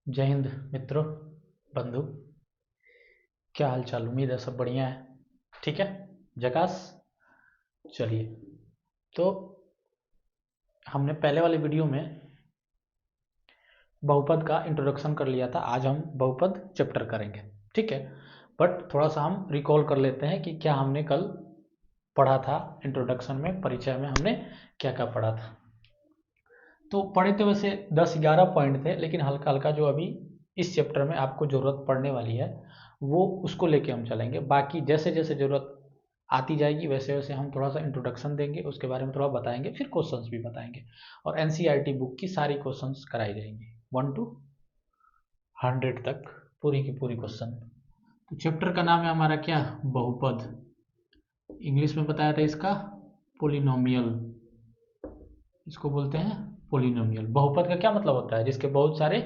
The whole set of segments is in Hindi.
जय हिंद मित्रों, बंधु। क्या हाल चाल? उम्मीद है सब बढ़िया है। ठीक है, जकास। चलिए, तो हमने पहले वाले वीडियो में बहुपद का इंट्रोडक्शन कर लिया था। आज हम बहुपद चैप्टर करेंगे। ठीक है, बट थोड़ा सा हम रिकॉल कर लेते हैं कि क्या हमने कल पढ़ा था। इंट्रोडक्शन में, परिचय में हमने क्या क्या पढ़ा था। तो पढ़े तो वैसे 10-11 पॉइंट थे, लेकिन हल्का हल्का जो अभी इस चैप्टर में आपको ज़रूरत पड़ने वाली है वो उसको लेके हम चलेंगे। बाकी जैसे जैसे ज़रूरत आती जाएगी वैसे वैसे हम थोड़ा सा इंट्रोडक्शन देंगे, उसके बारे में थोड़ा बताएंगे, फिर क्वेश्चंस भी बताएंगे। और एनसीईआरटी बुक की सारी क्वेश्चंस कराई जाएंगी 1 to 100 तक, पूरी की पूरी क्वेश्चन। तो चैप्टर का नाम है हमारा क्या? बहुपद। इंग्लिश में बताया था इसका पोलिनोमियल, इसको बोलते हैं पोलिनोमियल। बहुपद का क्या मतलब होता है? जिसके बहुत सारे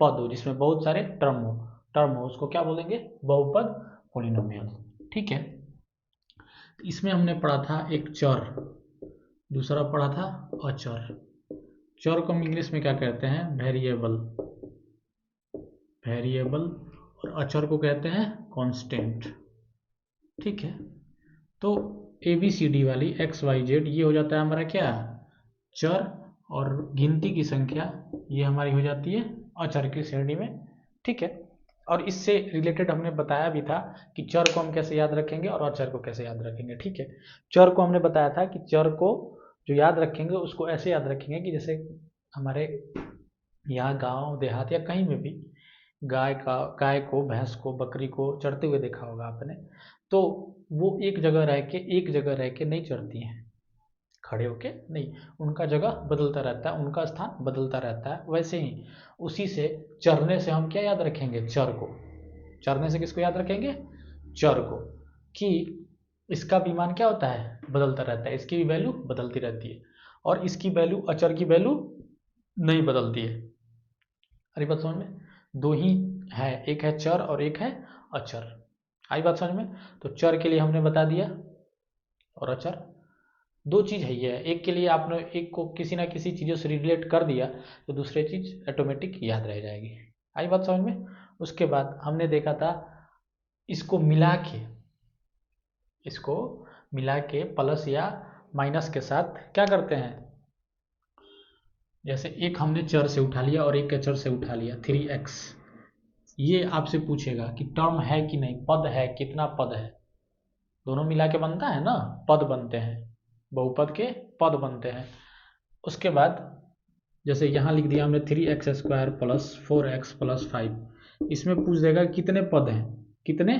पद हो, जिसमें बहुत सारे टर्म हो, उसको क्या बोलेंगे? बहुपद, पोलिनोमियल। ठीक है, इसमें हमने पढ़ा था एक चर, दूसरा पढ़ा था अचर। चर को हम इंग्लिश में क्या कहते हैं? वेरिएबल। वेरिएबल। और अचर को कहते हैं कांस्टेंट। ठीक है, तो ए बी सी डी वाली एक्स वाई जेड ये हो जाता है हमारा क्या? चर। और गिनती की संख्या ये हमारी हो जाती है अचर की श्रेणी में। ठीक है, और इससे रिलेटेड हमने बताया भी था कि चर को हम कैसे याद रखेंगे और अचर को कैसे याद रखेंगे। ठीक है, चर को हमने बताया था कि चर को जो याद रखेंगे उसको ऐसे याद रखेंगे कि जैसे हमारे यहाँ गांव देहात या कहीं में भी गाय को, भैंस को, बकरी को चरते हुए देखा होगा आपने। तो वो एक जगह रह के नहीं चरती हैं, खड़े होके नहीं। उनका जगह बदलता रहता है, उनका स्थान बदलता रहता है। वैसे ही उसी से चरने से हम क्या याद रखेंगे? चर को। चरने से किसको याद रखेंगे? चर को। कि इसका विमान क्या होता है? बदलता रहता है, इसकी भी वैल्यू बदलती रहती है। और इसकी वैल्यू, अचर की वैल्यू नहीं बदलती है। अरे बात समझ में? दो ही है, एक है चर और एक है अचर। आई बात समझ में? तो चर के लिए हमने बता दिया, और अचर दो चीज़ है ये। एक के लिए आपने एक को किसी ना किसी चीज़ों से रिलेट कर दिया तो दूसरी चीज़ ऑटोमेटिक याद रह जाएगी। आई बात समझ में? उसके बाद हमने देखा था इसको मिला के, इसको मिला के प्लस या माइनस के साथ क्या करते हैं? जैसे एक हमने चर से उठा लिया और एक अचर से उठा लिया 3x। ये आपसे पूछेगा कि टर्म है कि नहीं, पद है, कितना पद है। दोनों मिला के बनता है ना, पद बनते हैं, बहुपद के पद बनते हैं। उसके बाद जैसे यहाँ लिख दिया हमने 3x² प्लस 4x+5। इसमें पूछ देगा कितने पद हैं, कितने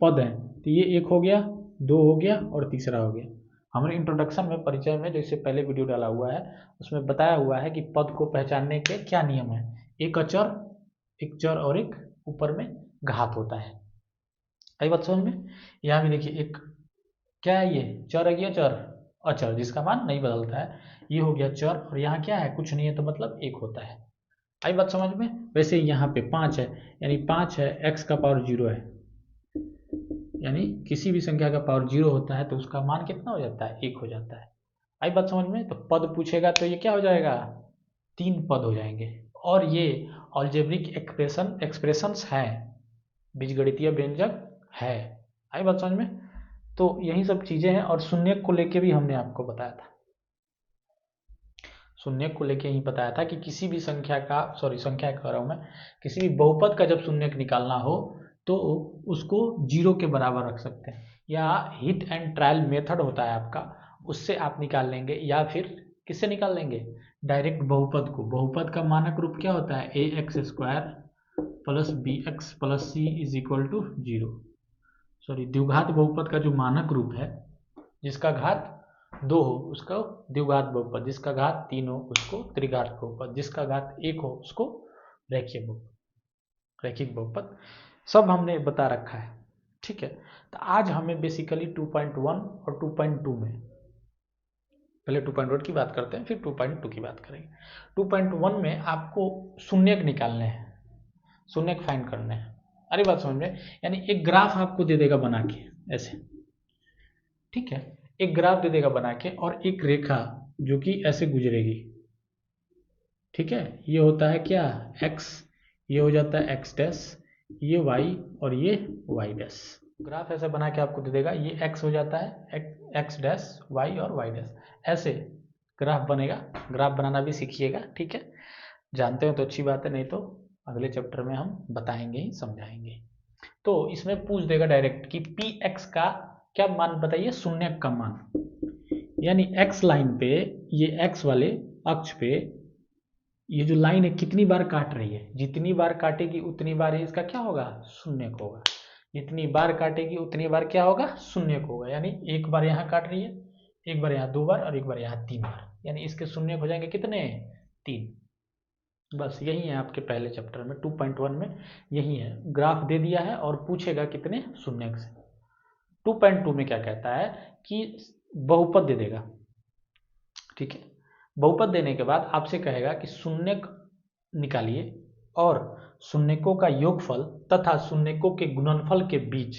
पद हैं। तो ये एक हो गया, दो हो गया और तीसरा हो गया। हमने इंट्रोडक्शन में, परिचय में, जैसे पहले वीडियो डाला हुआ है उसमें बताया हुआ है कि पद को पहचानने के क्या नियम है। एक अचर, एक चर और एक ऊपर में घात होता है। आई बात समझ में? यहाँ भी देखिए, एक क्या है? ये चर है, ये चर अचर जिसका मान नहीं बदलता है, ये हो गया चर। और यहाँ क्या है? कुछ नहीं है, तो मतलब एक होता है। आई बात समझ में? वैसे ही यहाँ पे 5 है, यानी 5 है, x का पावर 0 है, यानी किसी भी संख्या का पावर 0 होता है तो उसका मान कितना हो जाता है? 1 हो जाता है। आई बात समझ में? तो पद पूछेगा तो ये क्या हो जाएगा? 3 पद हो जाएंगे। और ये ऑलजेब्रिक एक्सप्रेशंस हैं, बीजगणितीय व्यंजक है। आई बात समझ में? तो यही सब चीजें हैं। और शून्य को लेके भी हमने आपको बताया था, शून्य को लेके ही बताया था कि किसी भी संख्या का, सॉरी संख्या कह रहा हूं मैं, किसी भी बहुपद का जब शून्य निकालना हो तो उसको 0 के बराबर रख सकते हैं, या हिट एंड ट्रायल मेथड होता है आपका, उससे आप निकाल लेंगे, या फिर किससे निकाल लेंगे? डायरेक्ट बहुपद को। बहुपद का मानक रूप क्या होता है? ax² plus bx plus c is equal to 0। Sorry, द्विघात बहुपद का जो मानक रूप है, जिसका घात 2 हो उसको द्विघात बहुपद, जिसका घात 3 हो उसको त्रिघात बहुपद, जिसका घात 1 हो उसको रैखिक बहुपद, रैखिक बहुपद। सब हमने बता रखा है। ठीक है, तो आज हमें बेसिकली 2.1 और 2.2 में, पहले 2.1 की बात करते हैं फिर 2.2 की बात करेंगे। 2.1 में आपको शून्यक निकालने हैं, शून्यक फाइंड करने हैं। अरे बात समझ में? यानी एक ग्राफ आपको दे देगा बना के ऐसे। ठीक है, एक ग्राफ दे देगा बना के और एक रेखा जो कि ऐसे गुजरेगी। ठीक है, ये होता है क्या? x, ये हो जाता है एक्स डैश, ये वाई और ये वाई डैश। ग्राफ ऐसे बना के आपको दे देगा, ये एक्स हो जाता है एक्स डैश वाई और वाई डैश, ऐसे ग्राफ बनेगा। ग्राफ बनाना भी सीखिएगा, ठीक है। जानते हो तो अच्छी बात है, नहीं तो अगले चैप्टर में हम बताएंगे ही, समझाएंगे। तो इसमें पूछ देगा डायरेक्ट कि पी एक्स का क्या मान बताइए, शून्य का मान। यानी एक्स लाइन पे, ये एक्स वाले अक्ष पे ये जो लाइन है कितनी बार काट रही है, जितनी बार काटेगी उतनी बार इसका क्या होगा, शून्य को होगा। जितनी बार काटेगी उतनी बार क्या होगा, शून्य को होगा। यानी एक बार यहाँ काट रही है, एक बार यहाँ 2 बार और एक बार यहाँ 3 बार, यानी इसके शून्य हो जाएंगे कितने, 3। बस यही है आपके पहले चैप्टर में 2.1 में यही है। ग्राफ दे दिया है और पूछेगा कितने शून्य से। 2.2 में क्या कहता है कि बहुपद दे देगा, ठीक है। बहुपद देने के बाद आपसे कहेगा कि शून्यक निकालिए और शून्यकों का योगफल तथा शून्यकों के गुणनफल के बीच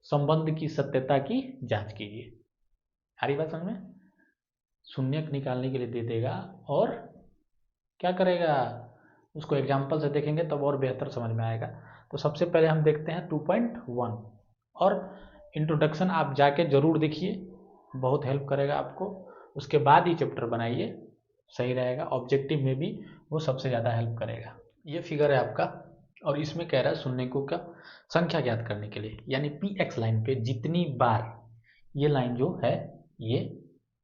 संबंध की सत्यता की जांच कीजिए। आ रही बात समझ में? शून्यक निकालने के लिए दे देगा और क्या करेगा, उसको एग्जाम्पल से देखेंगे तब और बेहतर समझ में आएगा। तो सबसे पहले हम देखते हैं 2.1 और इंट्रोडक्शन आप जाके जरूर देखिए, बहुत हेल्प करेगा आपको। उसके बाद ही चैप्टर बनाइए, सही रहेगा। ऑब्जेक्टिव में भी वो सबसे ज़्यादा हेल्प करेगा। ये फिगर है आपका और इसमें कह रहा है शून्यकों का संख्या ज्ञात करने के लिए, यानी पी एक्स लाइन पे जितनी बार ये लाइन जो है ये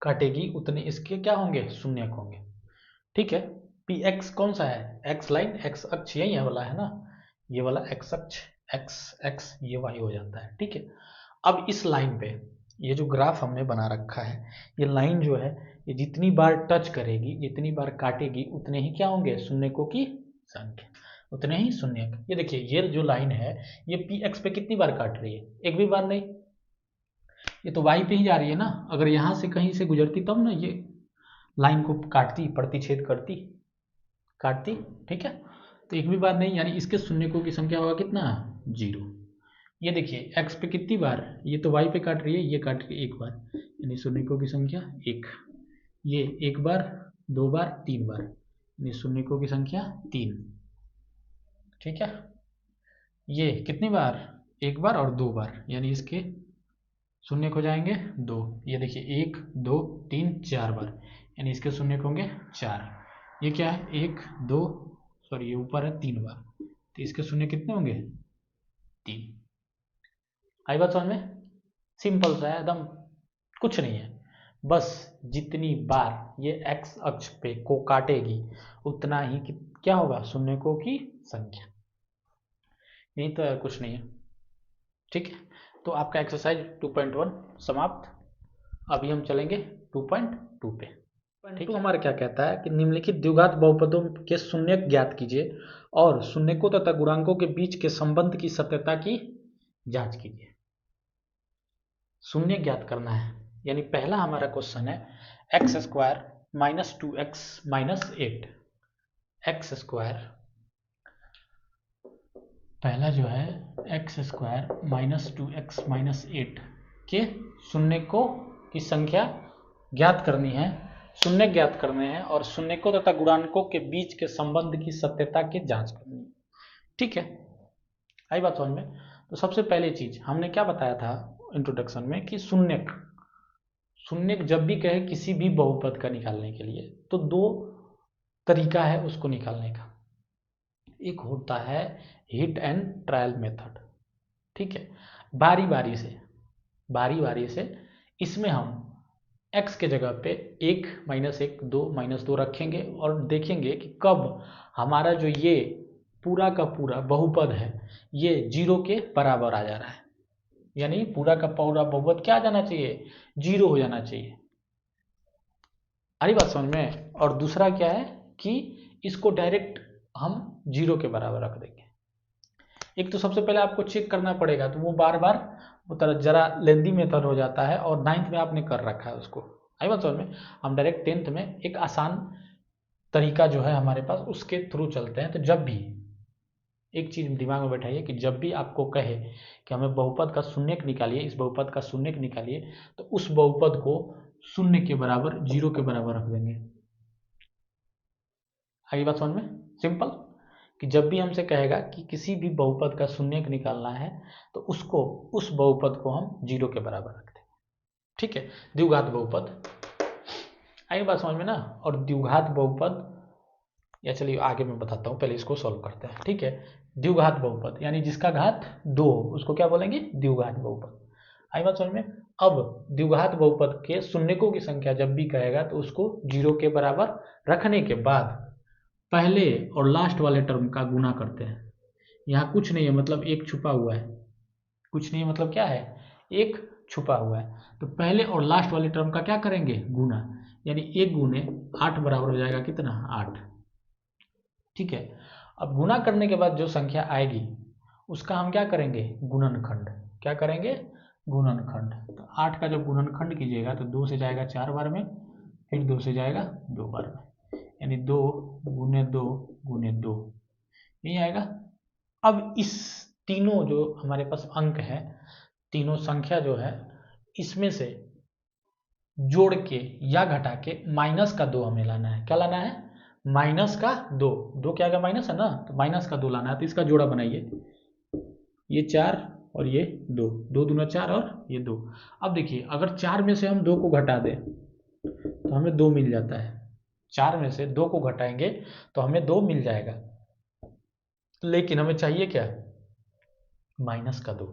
काटेगी उतने इसके क्या होंगे, शून्यक होंगे, ठीक है। पी एक्स कौन सा है, एक्स लाइन, एक्स अक्ष यही है वाला है ना, ये वाला एक्स अक्ष, एक्स एक्स ये वाई हो जाता है, ठीक है। अब इस लाइन पे ये जो ग्राफ हमने बना रखा है, ये लाइन जो है ये जितनी बार टच करेगी, जितनी बार काटेगी उतने ही क्या होंगे, शून्यकों की संख्या, उतने ही शून्यक। ये देखिए ये जो लाइन है ये पी एक्स पे कितनी बार काट रही है, एक भी बार नहीं। ये तो वाई पे ही जा रही है ना, अगर यहाँ से कहीं से गुजरती तब ना ये लाइन को काटती, प्रतिच्छेद करती, काटती, ठीक है। तो एक भी बार नहीं, यानी इसके शून्यकों की संख्या होगा कितना, 0। ये देखिए x पे कितनी बार, ये तो y पे काट रही है, ये काट रही है एक बार, यानी शून्यकों की संख्या 1। ये एक बार, 2 बार, 3 बार, यानी शून्यकों की संख्या 3, ठीक है। ये कितनी बार, एक बार और 2 बार, यानी इसके शून्य हो जाएंगे 2। ये देखिए 1 2 3 4 बार, यानी इसके शून्य होंगे 4। ये क्या है, 1 2, सॉरी ये ऊपर है 3 बार, तो इसके शून्य कितने होंगे, 3। आई बात समझ में? सिंपल सा है एकदम, कुछ नहीं है। बस जितनी बार ये एक्स अक्ष पे को काटेगी उतना ही क्या होगा, शून्यकों की संख्या। यही तो है, कुछ नहीं है, ठीक है। तो आपका एक्सरसाइज 2.1 समाप्त। अभी हम चलेंगे 2.2 पे, ठीक है। हमारा क्या कहता है कि निम्नलिखित द्विघात बहुपदों के शून्यक ज्ञात कीजिए और शून्यकों तथा गुणांकों के बीच के संबंध की सत्यता की जांच कीजिए। शून्य ज्ञात करना है, यानी पहला हमारा क्वेश्चन है X square minus 2x minus 8। X square पहला जो है X square minus 2x minus 8 के शून्यकों की संख्या ज्ञात करनी है, शून्य ज्ञात करने हैं और शून्यकों तथा गुणांकों के बीच के संबंध की सत्यता की जांच करनी है, ठीक है। आई बात समझ में? तो सबसे पहली चीज हमने क्या बताया था इंट्रोडक्शन में कि शून्यक, शून्यक जब भी कहे किसी भी बहुपद का निकालने के लिए तो 2 तरीका है उसको निकालने का। एक होता है हिट एंड ट्रायल मेथड, ठीक है। बारी बारी से इसमें हम x के जगह पे 1 माइनस 1 2 माइनस 2 रखेंगे और देखेंगे कि कब हमारा जो ये पूरा का पूरा बहुपद है ये 0 के बराबर आ जा रहा है, यानी पूरा का पूरा बहुपद क्या आ जाना चाहिए, 0 हो जाना चाहिए। अरे बात समझ में? और दूसरा क्या है कि इसको डायरेक्ट हम 0 के बराबर रख देंगे। एक तो सबसे पहले आपको चेक करना पड़ेगा, तो वो बार बार वो तरह जरा लेंदी मेथड हो जाता है और 9th में आपने कर रखा है उसको। आई बात समझ में? हम डायरेक्ट 10th में एक आसान तरीका जो है हमारे पास उसके थ्रू चलते हैं। तो जब भी एक चीज दिमाग में बैठाइए कि जब भी आपको कहे कि हमें बहुपद का शून्यक निकालिए, इस बहुपद का शून्यक निकालिए, तो उस बहुपद को शून्य के बराबर 0 के बराबर रख देंगे। आगे बात समझ में? सिंपल कि जब भी हमसे कहेगा कि किसी भी बहुपद का शून्यक निकालना है तो उसको उस बहुपद को हम 0 के बराबर रख देंगे। ठीक है, द्विघात बहुपद, आई बात समझ में ना। और द्विघात बहुपद, या चलिए आगे मैं बताता हूँ, पहले इसको सॉल्व करते हैं। ठीक है, द्विघात बहुपद यानी जिसका घात 2 हो उसको क्या बोलेंगे, द्विघात बहुपद। आई बात समझ में। अब द्विघात बहुपद के शून्यकों की संख्या जब भी कहेगा तो उसको 0 के बराबर रखने के बाद पहले और लास्ट वाले टर्म का गुना करते हैं। यहाँ कुछ नहीं है, मतलब एक छुपा हुआ है, कुछ नहीं है मतलब क्या है, एक छुपा हुआ है। तो पहले और लास्ट वाले टर्म का क्या करेंगे, गुना, यानी 1 गुने 8 बराबर हो जाएगा कितना, 8। ठीक है, अब गुना करने के बाद जो संख्या आएगी उसका हम क्या करेंगे, गुणनखंड। क्या करेंगे, गुणनखंड। तो 8 का जब गुणनखंड कीजिएगा तो 2 से जाएगा 4 बार में, फिर 2 से जाएगा 2 बार में, यानी 2 गुने 2 गुने 2, यही आएगा। अब इस तीनों जो हमारे पास अंक है, तीनों संख्या जो है, इसमें से जोड़ के या घटा के माइनस का 2 हमें लाना है। क्या लाना है, माइनस का 2। 2 क्या, माइनस है ना, तो माइनस का 2 लाना है। तो इसका जोड़ा बनाइए, ये 4 और ये 2, 2 दूना 4 और ये 2। अब देखिए अगर 4 में से हम 2 को घटा दें तो हमें 2 मिल जाता है। 4 में से 2 को घटाएंगे तो हमें 2 मिल जाएगा, लेकिन हमें चाहिए क्या, माइनस का 2।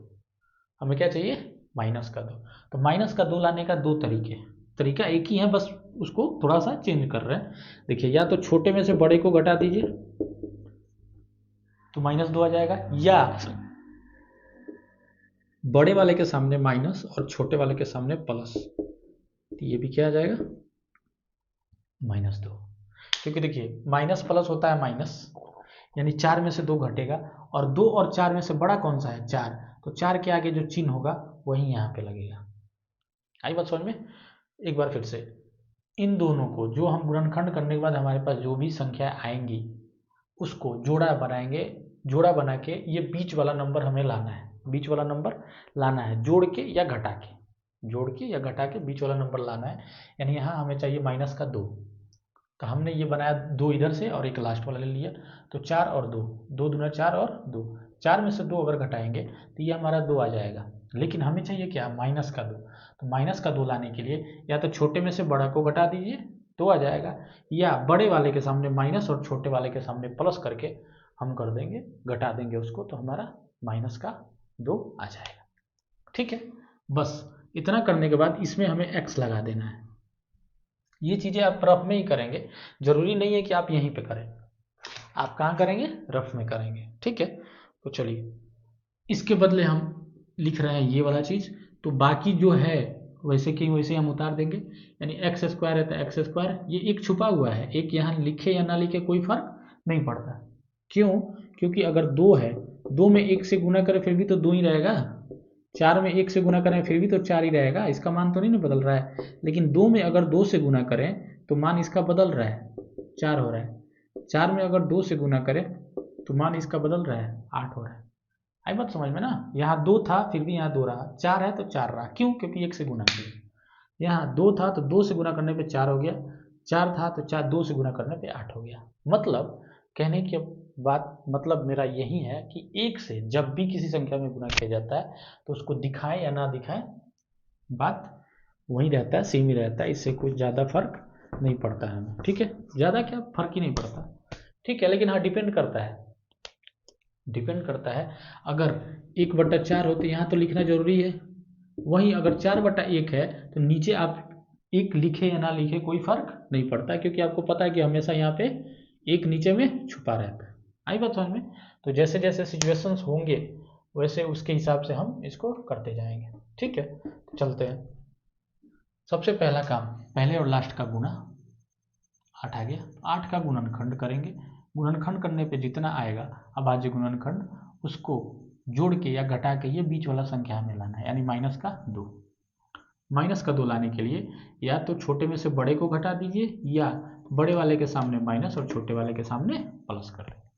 हमें क्या चाहिए, माइनस का 2। तो माइनस का 2 लाने का 2 तरीके, तरीका एक ही है, बस उसको थोड़ा सा चेंज कर रहे हैं। देखिए, या तो छोटे में से बड़े को घटा दीजिए तो -2 आ जाएगा, या बड़े वाले के सामने माइनस और छोटे वाले के सामने प्लस, तो ये भी क्या आ जाएगा, -2। क्योंकि देखिए माइनस प्लस होता है माइनस, यानी 4 में से 2 घटेगा, और 2 और 4 में से बड़ा कौन सा है, 4। तो 4 के आगे जो चिन्ह होगा वही यहाँ पे लगेगा। आई बात समझ में। एक बार फिर से, इन दोनों को जो हम गुणनखंड करने के बाद हमारे पास जो भी संख्या आएंगी उसको जोड़ा बनाएंगे, जोड़ा बना के ये बीच वाला नंबर हमें लाना है, बीच वाला नंबर लाना है, जोड़ के या घटा के, जोड़ के या घटा के बीच वाला नंबर लाना है। यानी यहाँ हमें चाहिए माइनस का 2, तो हमने ये बनाया 2 इधर से और एक लास्ट वाला ले लिया, तो 4 और 2, 2 दूना 4 और 2, 4 में से 2 अगर घटाएंगे तो ये हमारा 2 आ जाएगा, लेकिन हमें चाहिए क्या, माइनस का 2। तो माइनस का 2 लाने के लिए या तो छोटे में से बड़ा को घटा दीजिए, 2 आ जाएगा, या बड़े वाले के सामने माइनस और छोटे वाले के सामने प्लस करके हम कर देंगे, घटा देंगे उसको, तो हमारा माइनस का 2 आ जाएगा। ठीक है, बस इतना करने के बाद इसमें हमें x लगा देना है। ये चीज़ें आप रफ में ही करेंगे, जरूरी नहीं है कि आप यहीं पे करें, आप कहाँ करेंगे, रफ में करेंगे। ठीक है, तो चलिए इसके बदले हम लिख रहे हैं ये वाला चीज़, तो बाकी जो है वैसे कि वैसे हम उतार देंगे, यानी एक्स स्क्वायर है तो एक्स स्क्वायर, ये एक छुपा हुआ है, एक यहाँ लिखे या ना लिखे कोई फर्क नहीं पड़ता। क्यों, क्योंकि अगर 2 है, 2 में 1 से गुना करें फिर भी तो 2 ही रहेगा, 4 में 1 से गुना करें फिर भी तो 4 ही रहेगा, इसका मान तो नहीं ना बदल रहा है। लेकिन 2 में अगर 2 से गुना करें तो मान इसका बदल रहा है, 4 हो रहा है। 4 में अगर 2 से गुना करें तो मान इसका बदल रहा है, 8 हो रहा है। आई बात समझ में ना, यहाँ 2 था फिर भी यहाँ 2 रहा, 4 है तो 4 रहा, क्यों, क्योंकि 1 से गुना किया। यहाँ 2 था तो 2 से गुना करने पे 4 हो गया, 4 था तो 4 2 से गुना करने पे 8 हो गया। मतलब कहने की बात, मतलब मेरा यही है कि 1 से जब भी किसी संख्या में गुना किया जाता है तो उसको दिखाएं या ना दिखाएं, बात वही रहता है, सेम ही रहता है, इससे कुछ ज़्यादा फर्क नहीं पड़ता है हमें। ठीक है, ज़्यादा क्या फर्क ही नहीं पड़ता। ठीक है, लेकिन हाँ डिपेंड करता है, डिपेंड करता है। अगर 1/4 हो तो यहाँ तो लिखना जरूरी है, वहीं अगर 4/1 है तो नीचे आप 1 लिखे या ना लिखे कोई फर्क नहीं पड़ता, क्योंकि आपको पता है कि हमेशा यहाँ पे 1 नीचे में छुपा रहता है। आई बात समझ में। तो जैसे जैसे सिचुएशंस होंगे वैसे उसके हिसाब से हम इसको करते जाएंगे। ठीक है, तो चलते हैं। सबसे पहला काम, पहले और लास्ट का गुना, 8 आ गया, 8 का गुणनखंड करेंगे। गुणनखंड करने पे जितना आएगा अभाज्य गुणनखंड, उसको जोड़ के या घटा के ये बीच वाला संख्या हमें लाना है, यानी माइनस का 2। माइनस का 2 लाने के लिए या तो छोटे में से बड़े को घटा दीजिए, या बड़े वाले के सामने माइनस और छोटे वाले के सामने प्लस कर देंगे।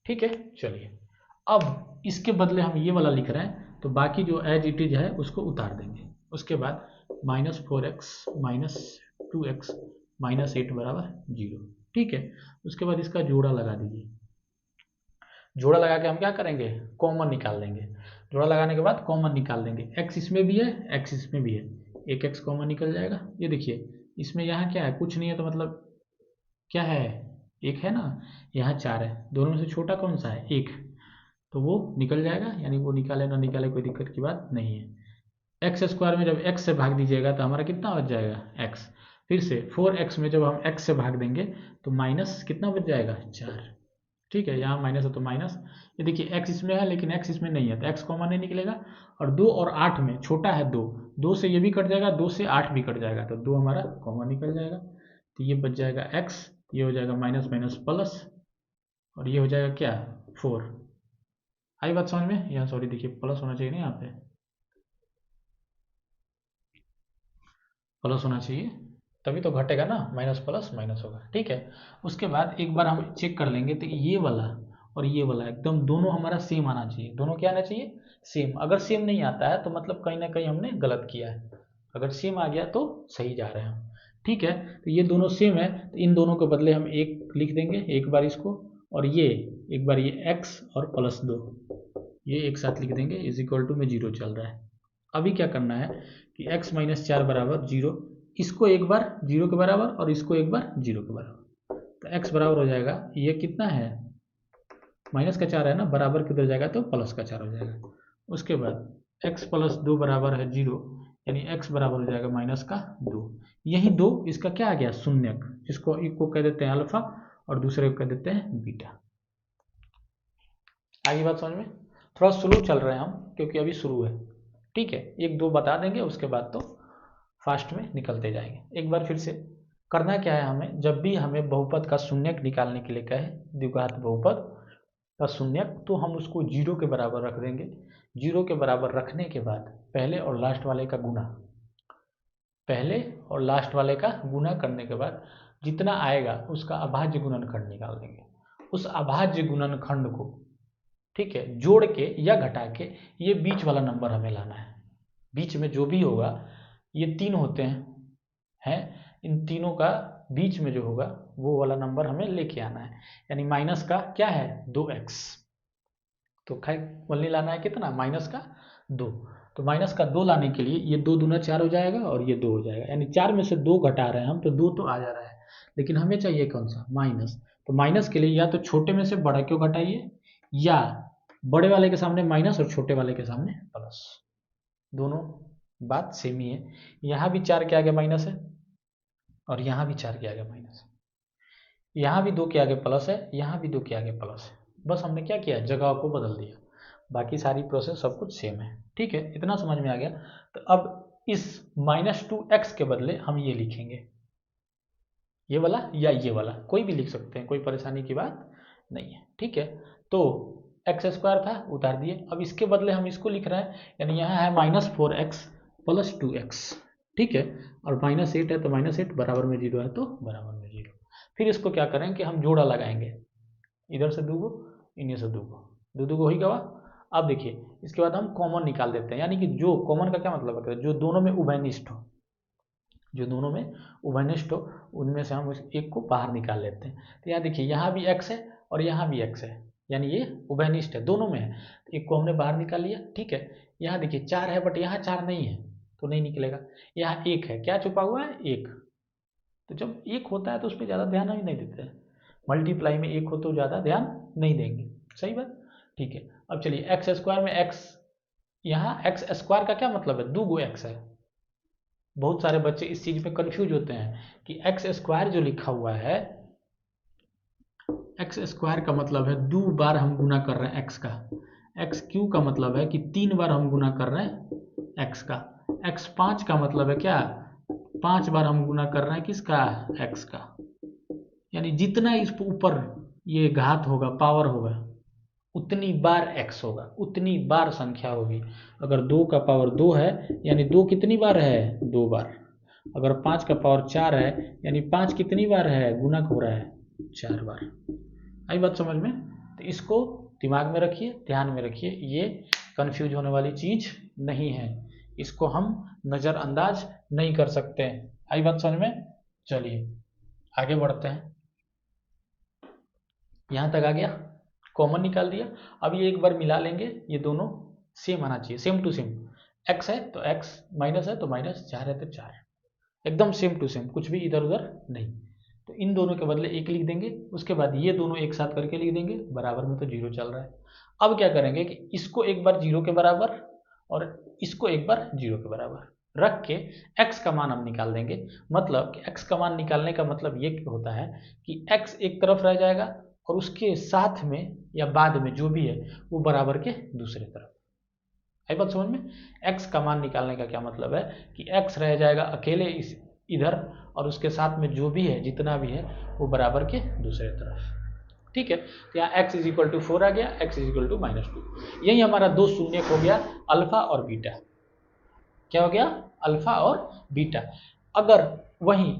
ठीक है, चलिए अब इसके बदले हम ये वाला लिख रहे हैं, तो बाकी जो एज इट इज है उसको उतार देंगे। उसके बाद -4x -2x -8 बराबर 0। ठीक है, उसके बाद इसका जोड़ा लगा दीजिए, जोड़ा लगा के हम क्या करेंगे, कॉमन निकाल लेंगे। जोड़ा लगाने के बाद कॉमन निकाल देंगे, एक्स इसमें भी है, एक्स इसमें भी है, एक एक्स कॉमन निकल जाएगा। ये देखिए इसमें यहाँ क्या है, कुछ नहीं है, तो मतलब क्या है, एक है ना, यहाँ 4 है, दोनों में से छोटा कौन सा है, एक, तो वो निकल जाएगा, यानी वो निकाले ना निकाले कोई दिक्कत की बात नहीं है। एक्स स्क्वायर में जब एक्स से भाग दीजिएगा तो हमारा कितना बच जाएगा, एक्स। फिर से 4x में जब हम x से भाग देंगे तो माइनस कितना बच जाएगा, 4। ठीक है, यहाँ माइनस है तो माइनस, ये देखिए x इसमें है लेकिन x इसमें नहीं है तो x कॉमन नहीं निकलेगा। और 2 और 8 में छोटा है 2, 2 से ये भी कट जाएगा, 2 से 8 भी कट जाएगा, तो 2 हमारा कॉमन निकल जाएगा। तो ये बच जाएगा x, ये हो जाएगा माइनस माइनस प्लस, और ये हो जाएगा क्या, 4। आई बात समझ में, यहाँ सॉरी देखिए प्लस होना चाहिए ना, यहाँ पे प्लस होना चाहिए, तभी तो घटेगा ना, माइनस प्लस माइनस होगा। ठीक है, उसके बाद एक बार हम चेक कर लेंगे तो ये वाला और ये वाला एकदम दोनों हमारा सेम आना चाहिए। दोनों क्या आना चाहिए, सेम। अगर सेम नहीं आता है तो मतलब कहीं ना कहीं हमने गलत किया है, अगर सेम आ गया तो सही जा रहे हैं हम। ठीक है, तो ये दोनों सेम है तो इन दोनों के बदले हम एक लिख देंगे, एक बार इसको, और ये एक बार ये x और प्लस 2 ये एक साथ लिख देंगे, इज इक्वल टू में 0 चल रहा है। अभी क्या करना है कि x माइनस 4 बराबर 0, इसको एक बार 0 के बराबर और इसको एक बार 0 के बराबर, तो x बराबर हो जाएगा, ये कितना है, माइनस का 4 है ना, बराबर किधर जाएगा तो प्लस का 4 हो जाएगा। उसके बाद x प्लस 2 बराबर है 0, यानी x बराबर हो जाएगा माइनस का 2। यही 2 इसका क्या आ गया, शून्यक, जिसको एक को कह देते हैं अल्फा और दूसरे को कह देते हैं बीटा। आगे बात समझ में, थोड़ा स्लो चल रहे हैं हम क्योंकि अभी शुरू है। ठीक है, एक दो बता देंगे उसके बाद तो फास्ट में निकलते जाएंगे। एक बार फिर से करना क्या है हमें, जब भी हमें बहुपद का शून्यक निकालने के लिए कहे, द्विघात बहुपद का शून्यक, तो हम उसको 0 के बराबर रख देंगे। 0 के बराबर रखने के बाद पहले और लास्ट वाले का गुना, पहले और लास्ट वाले का गुना करने के बाद जितना आएगा उसका अभाज्य गुणनखंड निकाल देंगे। उस अभाज्य गुणनखंड को, ठीक है, जोड़ के या घटा के ये बीच वाला नंबर हमें लाना है। बीच में जो भी होगा, ये 3 होते हैं, इन तीनों का बीच में जो होगा वो वाला नंबर हमें लेके आना है। यानी माइनस का क्या है, 2x, तो खैर वही लाना है कितना, माइनस का 2। तो माइनस का 2 लाने के लिए ये 2 दूना 4 हो जाएगा और ये 2 हो जाएगा, यानी 4 में से 2 घटा रहे हैं हम तो 2 तो आ जा रहा है, लेकिन हमें चाहिए कौन सा, माइनस। तो माइनस के लिए या तो छोटे में से बड़ा क्यों घटाइए, या बड़े वाले के सामने माइनस और छोटे वाले के सामने प्लस, दोनों बात सेम ही है। यहाँ भी 4 के आगे माइनस है और यहाँ भी 4 के आगे माइनस है, यहाँ भी 2 के आगे प्लस है, यहाँ भी 2 के आगे प्लस है। बस हमने क्या किया, जगह को बदल दिया, बाकी सारी प्रोसेस सब कुछ सेम है। ठीक है, इतना समझ में आ गया। तो अब इस -2x के बदले हम ये लिखेंगे, ये वाला या ये वाला, कोई भी लिख सकते हैं, कोई परेशानी की बात नहीं है। ठीक है, तो x² था उतार दिए, अब इसके बदले हम इसको लिख रहे हैं, यानी यहाँ है -4x प्लस 2x। ठीक है, और -8 है तो -8, बराबर में 0 है तो बराबर में 0। फिर इसको क्या करें कि हम जोड़ा लगाएंगे, इधर से 2 गो, इन्हीं से 2 गो, 2 गो ही गवा। अब देखिए इसके बाद हम कॉमन निकाल देते हैं, यानी कि जो कॉमन का क्या मतलब है, जो दोनों में उभयनिष्ठ हो, जो दोनों में उभयनिष्ठ हो उनमें से हम उस एक को बाहर निकाल लेते हैं। तो यहाँ देखिए यहाँ भी x है और यहाँ भी x है, यानी ये उभयनिष्ठ है, दोनों में है, तो एक को हमने बाहर निकाल लिया। ठीक है, यहाँ देखिए 4 है बट यहाँ 4 नहीं है तो नहीं निकलेगा। यहाँ 1 है, क्या छुपा हुआ है, 1, तो जब 1 होता है तो उस पर ज़्यादा ध्यान ही नहीं देते हैं, मल्टीप्लाई में 1 हो तो ज़्यादा ध्यान नहीं देंगे, सही बात। ठीक है, अब चलिए x² में x, यहाँ x² का क्या मतलब है, 2 गो x है। बहुत सारे बच्चे इस चीज में कंफ्यूज होते हैं कि x² जो लिखा हुआ है, x² का मतलब है 2 बार हम गुना कर रहे हैं x का, x³ का मतलब है कि 3 बार हम गुना कर रहे हैं x का, x5 का मतलब है क्या, 5 बार हम गुना कर रहे हैं किसका, x का। यानी जितना इस ऊपर ये घात होगा, पावर होगा, उतनी बार x होगा, उतनी बार संख्या होगी। अगर 2 का पावर 2 है यानी 2 कितनी बार है, 2 बार। अगर 5 का पावर 4 है यानी 5 कितनी बार है, गुणक हो रहा है 4 बार। आई बात समझ में, तो इसको दिमाग में रखिए, ध्यान में रखिए, ये कंफ्यूज होने वाली चीज नहीं है, इसको हम नज़रअंदाज नहीं कर सकते। आई बात समझ में, चलिए आगे बढ़ते हैं, यहाँ तक आ गया। कॉमन निकाल दिया। अब ये एक बार मिला लेंगे, ये दोनों सेम आना चाहिए, सेम टू सेम। x है तो x, माइनस है तो माइनस, 4 है तो 4, एकदम सेम टू सेम, कुछ भी इधर उधर नहीं। तो इन दोनों के बदले 1 लिख देंगे, उसके बाद ये दोनों एक साथ करके लिख देंगे, बराबर में तो 0 चल रहा है। अब क्या करेंगे कि इसको एक बार 0 के बराबर और इसको एक बार 0 के बराबर रख के x का मान हम निकाल देंगे। मतलब कि x का मान निकालने का मतलब ये होता है कि x एक तरफ रह जाएगा और उसके साथ में या बाद में जो भी है वो बराबर के दूसरे तरफ। आई बात समझ में? x का मान निकालने का क्या मतलब है कि x रह जाएगा अकेले इस इधर और उसके साथ में जो भी है जितना भी है वो बराबर के दूसरे तरफ। ठीक है, तो यहाँ x इज इक्वल टू 4 आ गया, x इज इक्वल टू -2। यही हमारा दो शून्य हो गया, अल्फा और बीटा। क्या हो गया? अल्फा और बीटा। अगर वही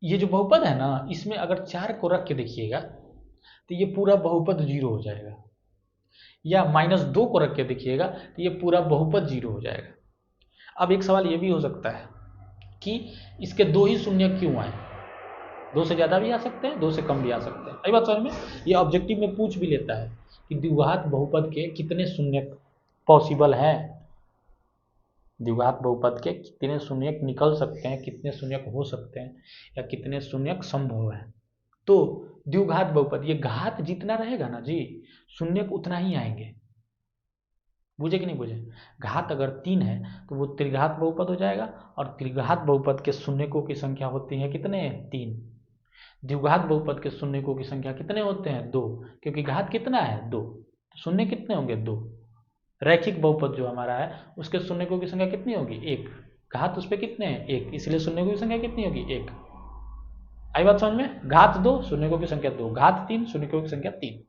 ये जो बहुपद है ना, इसमें अगर 4 को रख के देखिएगा तो ये पूरा बहुपद 0 हो जाएगा, या -2 को रख के देखिएगा तो ये पूरा बहुपद 0 हो जाएगा। अब एक सवाल ये भी हो सकता है कि इसके दो ही शून्य क्यों आए? 2 से ज़्यादा भी आ सकते हैं, 2 से कम भी आ सकते हैं। आई बात समझ में? ये ऑब्जेक्टिव में पूछ भी लेता है कि द्विघात बहुपद के कितने शून्य पॉसिबल हैं, द्विघात बहुपद के कितने शून्यक निकल सकते हैं, कितने शून्यक हो सकते हैं, या कितने शून्यक संभव है। तो द्विघात बहुपद, ये घात जितना रहेगा ना जी, शून्यक उतना ही आएंगे। बुझे कि नहीं बुझे? घात अगर 3 है तो वो त्रिघात बहुपद हो जाएगा, और त्रिघात बहुपद के शून्यकों की संख्या होती है कितने? 3। द्विघात बहुपद के शून्यकों की संख्या कितने होते हैं? 2, क्योंकि घात कितना है? 2, तो शून्य कितने होंगे? 2। रैखिक बहुपद जो हमारा है उसके शून्यकों की संख्या कितनी होगी? 1। घात उस पर कितने हैं? 1, इसलिए शून्यकों की संख्या कितनी होगी? 1। आई बात समझ में? घात 2, शून्यकों की संख्या 2, घात 3, शून्यकों की संख्या 3।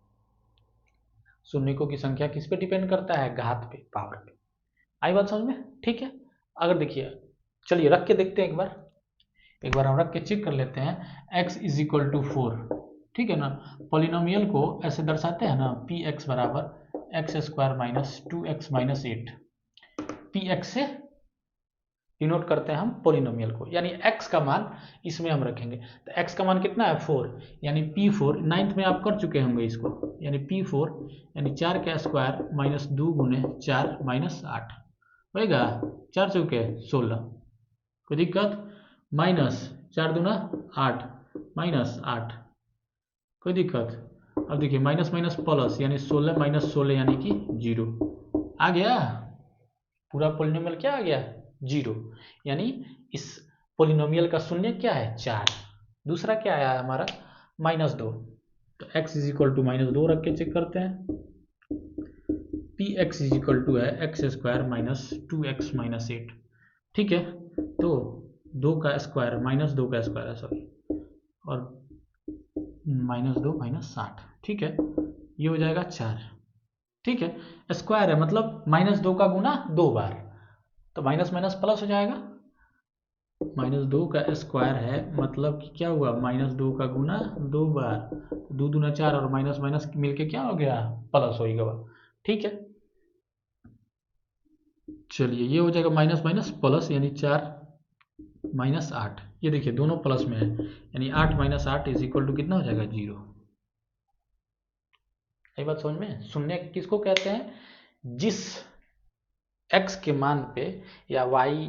शून्यकों की संख्या किस पे डिपेंड करता है? घात पे, पावर पे। आई बात समझ में? ठीक है, अगर देखिए, चलिए रख के देखते हैं एक बार हम रख के चेक कर लेते हैं। x इज इक्वल टू 4, ठीक है ना। पॉलिनोमियल को ऐसे दर्शाते हैं ना, पी एक्स बराबर x square minus 2x minus 8। P x से डिनोट करते हैं हम पॉलिनोमियल को, यानी x का मान इसमें हम रखेंगे। तो x का मान कितना है? 4, यानी P4। 9th में आप कर चुके होंगे इसको, यानी P4 यानी 4 का स्क्वायर माइनस 2 गुने 4 माइनस 8 होएगा। 4 चौके 16, कोई दिक्कत? माइनस 4 दूना 8 माइनस 8, कोई दिक्कत? अब देखिए माइनस माइनस प्लस, यानी 16 माइनस 16 यानी कि 0 आ गया। पूरा पॉलिनोमियल क्या आ गया? 0। यानी इस पॉलिनोमियल का शून्य क्या है? 4। दूसरा क्या आया हमारा? -2। तो x इज इक्वल टू -2 रख के चेक करते हैं। P X is equal to है X square minus 2x minus 8, ठीक है। तो 2 का स्क्वायर -2 का स्क्वायर है, सॉरी, और -2 माइनस 8, ठीक है, ये हो जाएगा 4, ठीक है। स्क्वायर है मतलब -2 का गुना 2 बार, तो माइनस माइनस प्लस हो जाएगा। -2 का स्क्वायर है मतलब कि क्या हुआ? -2 का गुना 2 बार, 2 दूना 4 और माइनस माइनस मिलके क्या हो गया? प्लस हो गया, ठीक है। चलिए ये हो जाएगा माइनस माइनस प्लस, यानी 4 माइनस 8, ये देखिए दोनों प्लस में है, यानी 8 माइनस 8 इज इक्वल टू कितना हो जाएगा? 0। ये बात समझ में? शून्य किसको कहते हैं? जिस x के मान पे, या y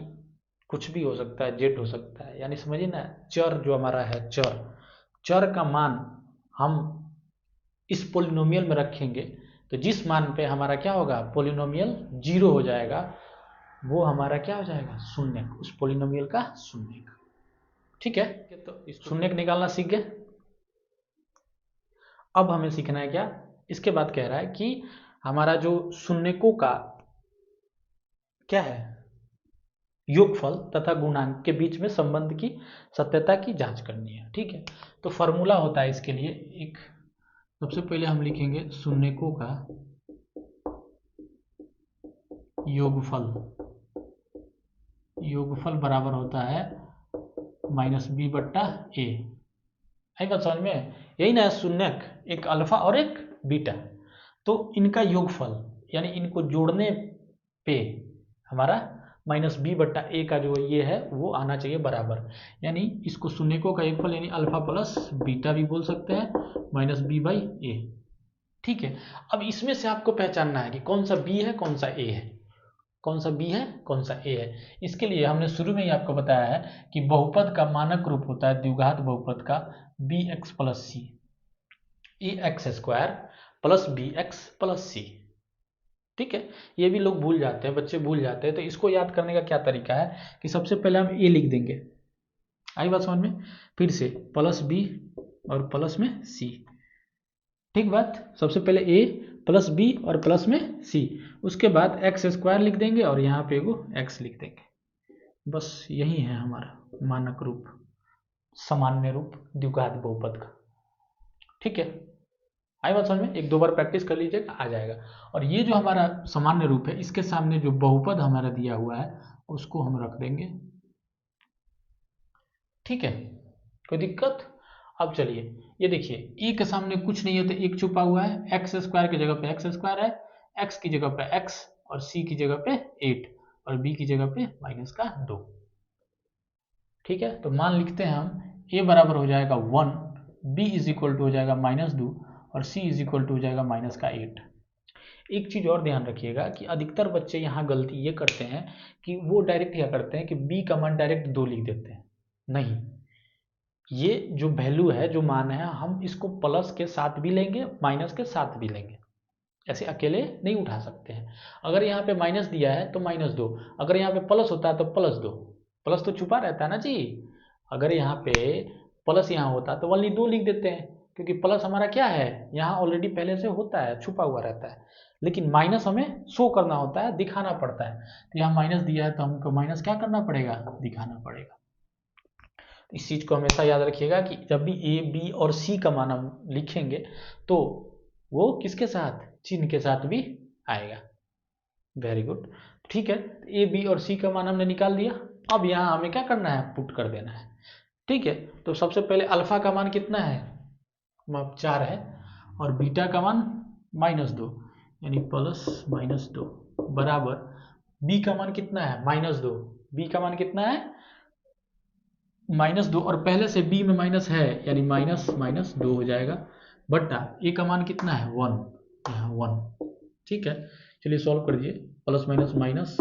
कुछ भी हो सकता है, z हो सकता है, यानी समझिए ना, चर जो हमारा है, चर का मान हम इस पोलिनोमियल में रखेंगे, तो जिस मान पे हमारा क्या होगा? पोलिनोमियल 0 हो जाएगा, वो हमारा क्या हो जाएगा? शून्य, उस पोलिनोमियल का शून्य, ठीक है। तो शून्य निकालना सीख गए। अब हमें सीखना है क्या? इसके बाद कह रहा है कि हमारा जो शून्यकों का क्या है? योगफल तथा गुणांक के बीच में संबंध की सत्यता की जांच करनी है, ठीक है। तो फॉर्मूला होता है इसके लिए एक, सबसे पहले हम लिखेंगे शून्यकों का योगफल, योगफल बराबर होता है -b/a। है बात समझ में? यही ना शून्यक, एक अल्फा और एक बीटा, तो इनका योगफल यानी इनको जोड़ने पे हमारा -b/a का जो ये है वो आना चाहिए बराबर, यानी इसको शून्यकों का योगफल यानी अल्फा प्लस बीटा भी बोल सकते हैं, -b/a, ठीक है। अब इसमें से आपको पहचानना है कि कौन सा बी है कौन सा ए है, कौन सा बी है कौन सा ए है। इसके लिए हमने शुरू में ही आपको बताया है कि बहुपद का मानक रूप होता है द्विघात बहुपद का B X plus C, A X square plus B X plus C. ठीक है, ये भी लोग भूल जाते हैं, बच्चे भूल जाते हैं। तो इसको याद करने का क्या तरीका है कि सबसे पहले हम ए लिख देंगे, आई बात समझ में, फिर से प्लस बी और प्लस में सी। ठीक बात, सबसे पहले ए प्लस बी और प्लस में सी, उसके बाद एक्स स्क्वायर लिख देंगे और यहाँ पे एगो एक्स लिख देंगे। बस यही है हमारा मानक रूप, सामान्य रूप द्विघात बहुपद का। ठीक है, आई बात समझ में, एक दो बार प्रैक्टिस कर लीजिएगा, आ जाएगा। और ये जो हमारा सामान्य रूप है, इसके सामने जो बहुपद हमारा दिया हुआ है उसको हम रख देंगे। ठीक है, कोई दिक्कत? अब चलिए ये देखिए, ए के सामने कुछ नहीं है तो एक छुपा हुआ है, एक्स स्क्वायर की जगह पे एक्स स्क्वायर है, एक्स की जगह पे एक्स और सी की जगह पे 8 और बी की जगह पे माइनस का 2। ठीक है, तो मान लिखते हैं हम ए बराबर हो जाएगा 1, बी इज इक्वल टू हो जाएगा -2 और सी इज इक्वल टू हो जाएगा माइनस का 8। एक चीज और ध्यान रखिएगा कि अधिकतर बच्चे यहाँ गलती ये करते हैं कि वो डायरेक्ट क्या करते हैं कि बी का मान डायरेक्ट 2 लिख देते हैं। नहीं, ये जो वैल्यू है, जो मान है, हम इसको प्लस के साथ भी लेंगे माइनस के साथ भी लेंगे, ऐसे अकेले नहीं उठा सकते हैं। अगर यहाँ पे माइनस दिया है तो -2, अगर यहाँ पे प्लस होता है तो +2, प्लस तो छुपा रहता है ना जी। अगर यहाँ पे प्लस यहाँ होता तो ओनली 2 लिख देते हैं, क्योंकि प्लस हमारा क्या है, यहाँ ऑलरेडी पहले से होता है, छुपा हुआ रहता है। लेकिन माइनस हमें शो करना होता है, दिखाना पड़ता है। तो यहाँ माइनस दिया है तो हमको माइनस क्या करना पड़ेगा, दिखाना पड़ेगा। इस चीज को हमेशा याद रखिएगा कि जब भी ए बी और सी का मान हम लिखेंगे तो वो किसके साथ, चिन्ह के साथ भी आएगा। वेरी गुड, ठीक है। ए बी और सी का मान हमने निकाल दिया, अब यहाँ हमें क्या करना है, पुट कर देना है। ठीक है, तो सबसे पहले अल्फा का मान कितना है, 4 है, और बीटा का मान -2 यानी +-2 बराबर बी का मान कितना है, -2, बी का मान कितना है -2, और पहले से बी में माइनस है यानी --2 हो जाएगा, बट्टा ए का मान कितना है 1, यहाँ 1। ठीक है, चलिए सॉल्व कर दीजिए, प्लस माइनस माइनस,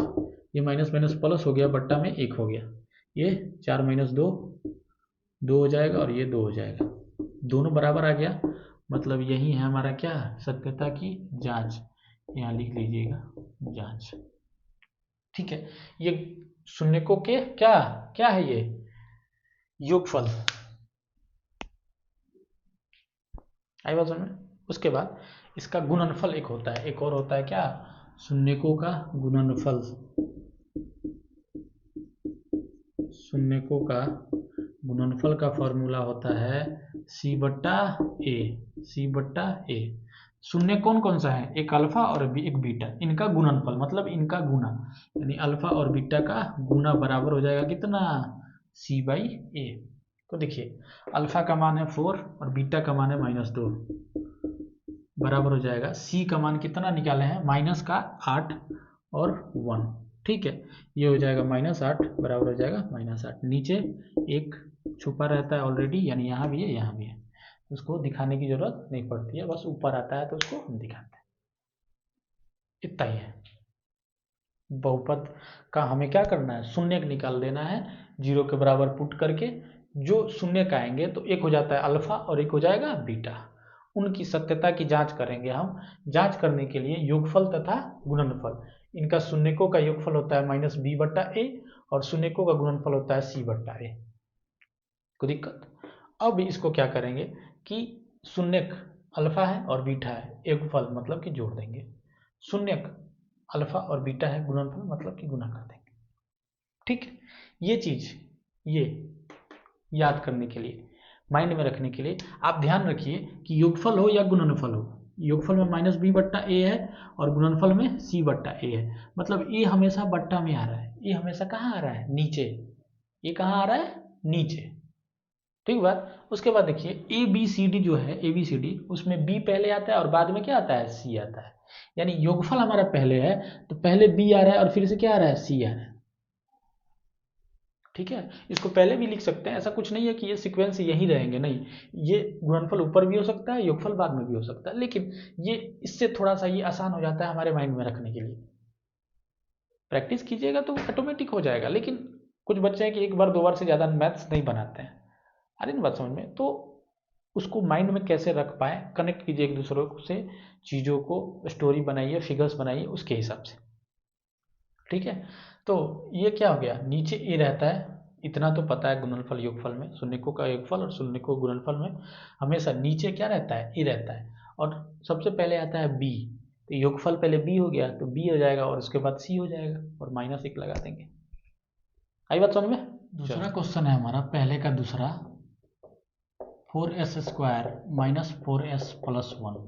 ये माइनस माइनस प्लस हो गया, बट्टा में 1 हो गया, ये 4 - 2 2 हो जाएगा और ये 2 हो जाएगा, दोनों बराबर आ गया। मतलब यही है हमारा क्या, सत्यता की जांच, यहाँ लिख लीजिएगा जांच। ठीक है, ये शून्य को के क्या क्या है, ये योगफल, आई बात समझ में। उसके बाद इसका गुणनफल एक होता है, एक और होता है क्या, शून्यकों का गुणनफल। शून्यकों का गुणनफल का फॉर्मूला होता है C/A, C/A। शून्य कौन कौन सा है, एक अल्फा और एक बीटा, इनका गुणनफल मतलब इनका गुना, यानी अल्फा और बीटा का गुना बराबर हो जाएगा कितना, C/A। तो देखिए अल्फा का मान है 4 और बीटा का मान है -2, बराबर हो जाएगा, सी का मान कितना निकाले हैं, -8 और 1। ठीक है, ये हो जाएगा -8 बराबर हो जाएगा -8, नीचे एक छुपा रहता है ऑलरेडी, यानी यहाँ भी है यहाँ भी है, उसको दिखाने की जरूरत नहीं पड़ती है, बस ऊपर आता है तो उसको हम दिखाते हैं, इतना ही है। बहुपद का हमें क्या करना है, शून्य निकाल देना है, 0 के बराबर पुट करके, जो शून्य का आएंगे तो एक हो जाता है अल्फा और एक हो जाएगा बीटा, उनकी सत्यता की जांच करेंगे हम। जांच करने के लिए योगफल तथा गुणनफल, इनका शून्यकों का योगफल होता है -b/a और शून्यकों का गुणनफल होता है c/a। कोई दिक्कत? अब इसको क्या करेंगे कि शून्यक अल्फा है और बीटा है, योगफल मतलब कि जोड़ देंगे, शून्यक अल्फा और बीटा है, गुणनफल मतलब कि गुना कर देंगे। ठीक, ये चीज ये याद करने के लिए, माइंड में रखने के लिए आप ध्यान रखिए कि योगफल हो या गुणनफल हो, योगफल में -b/a है और गुणनफल में c/a है, मतलब ए हमेशा बट्टा में आ रहा है, ए हमेशा कहाँ आ रहा है, नीचे, ये कहाँ आ रहा है, नीचे। ठीक बात। उसके बाद देखिए ABCD जो है, ABCD उसमें B पहले आता है और बाद में क्या आता है, C आता है, यानी योगफल हमारा पहले है तो पहले B आ रहा है और फिर से क्या आ रहा है, C आ रहा है। ठीक है, इसको पहले भी लिख सकते हैं, ऐसा कुछ नहीं है कि ये सीक्वेंस यहीं रहेंगे, नहीं, ये गुणनफल ऊपर भी हो सकता है, योगफल बाद में भी हो सकता है, लेकिन ये इससे थोड़ा सा ये आसान हो जाता है हमारे माइंड में रखने के लिए। प्रैक्टिस कीजिएगा तो ऑटोमेटिक हो जाएगा, लेकिन कुछ बच्चे हैं कि एक बार दो बार से ज़्यादा मैथ्स नहीं बनाते हैं। आ रही ना बात समझ में? तो उसको माइंड में कैसे रख पाए, कनेक्ट कीजिए एक दूसरे से, चीज़ों को स्टोरी बनाइए, फिगर्स बनाइए उसके हिसाब से। ठीक है, तो ये क्या हो गया, नीचे ए रहता है, इतना तो पता है गुणनफल योगफल में, शून्यकों का योगफल और शून्यकों गुणनफल में हमेशा नीचे क्या रहता है, ए रहता है, और सबसे पहले आता है बी, तो योगफल पहले बी हो गया तो बी हो जाएगा और उसके बाद सी हो जाएगा और -1 लगा देंगे। आई बात समझ में? दूसरा क्वेश्चन है हमारा पहले का दूसरा, 4s² - 4s + 1,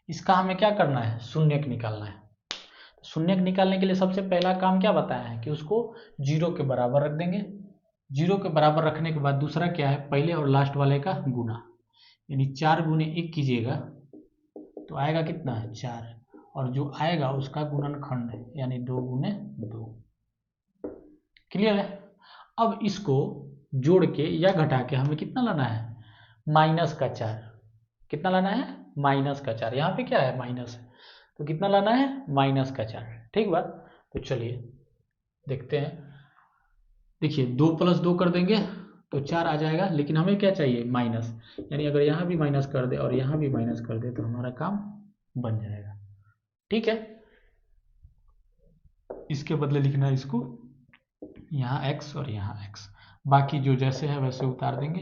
इसका हमें क्या करना है, शून्यक निकालना है। शून्यक निकालने के लिए सबसे पहला काम क्या बताया है कि उसको 0 के बराबर रख देंगे। 0 के बराबर रखने के बाद दूसरा क्या है, पहले और लास्ट वाले का गुना, यानी 4 × 1 कीजिएगा तो आएगा कितना, 4, और जो आएगा उसका गुणनखंड है, यानी 2 × 2। क्लियर है? अब इसको जोड़ के या घटा के हमें कितना लाना है, -4। कितना लाना है, -4। यहाँ पे क्या है, माइनस है, तो कितना लाना है, -4। ठीक बात, तो चलिए देखते हैं। देखिए 2 + 2 कर देंगे तो 4 आ जाएगा, लेकिन हमें क्या चाहिए, माइनस, यानी अगर यहाँ भी माइनस कर दे और यहाँ भी माइनस कर दे तो हमारा काम बन जाएगा। ठीक है, इसके बदले लिखना है इसको यहाँ x और यहाँ x, बाकी जो जैसे है वैसे उतार देंगे।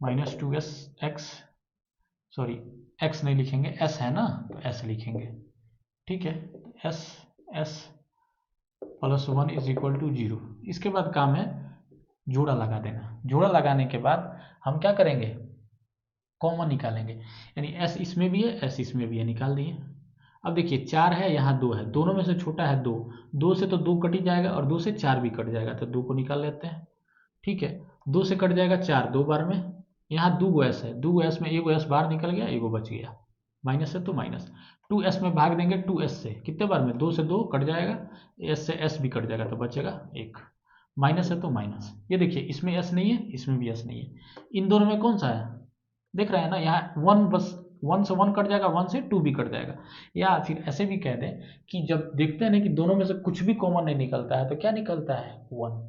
-2s x, सॉरी x नहीं लिखेंगे, s है ना तो s लिखेंगे। ठीक है, s + 1 = 0। इसके बाद काम है जोड़ा लगा देना। जोड़ा लगाने के बाद हम क्या करेंगे, कॉमन निकालेंगे, यानी s इसमें भी है, s इसमें भी है, निकाल दिए। अब देखिए 4 है, यहाँ 2 है, दोनों में से छोटा है 2, 2 से तो 2 कट ही जाएगा और 2 से 4 भी कट जाएगा, तो 2 को निकाल लेते हैं। ठीक है, 2 से कट जाएगा 4 2 बार में, यहाँ 2 s है, 2 s में 1 s बाहर निकल गया, 1 बच गया, माइनस है तो माइनस। 2s में भाग देंगे 2s से, कितने बार में, 2 से 2 कट जाएगा, s से s भी कट जाएगा तो बचेगा 1, माइनस है तो माइनस। ये देखिए इसमें s नहीं है, इसमें भी s नहीं है, इन दोनों में कौन सा है, देख रहे हैं ना, यहाँ 1 बस, 1 से 1 कट जाएगा, 1 से 2 भी कट जाएगा। या फिर ऐसे भी कह दें कि जब देखते हैं ना कि दोनों में से कुछ भी कॉमन नहीं निकलता है तो क्या निकलता है, 1,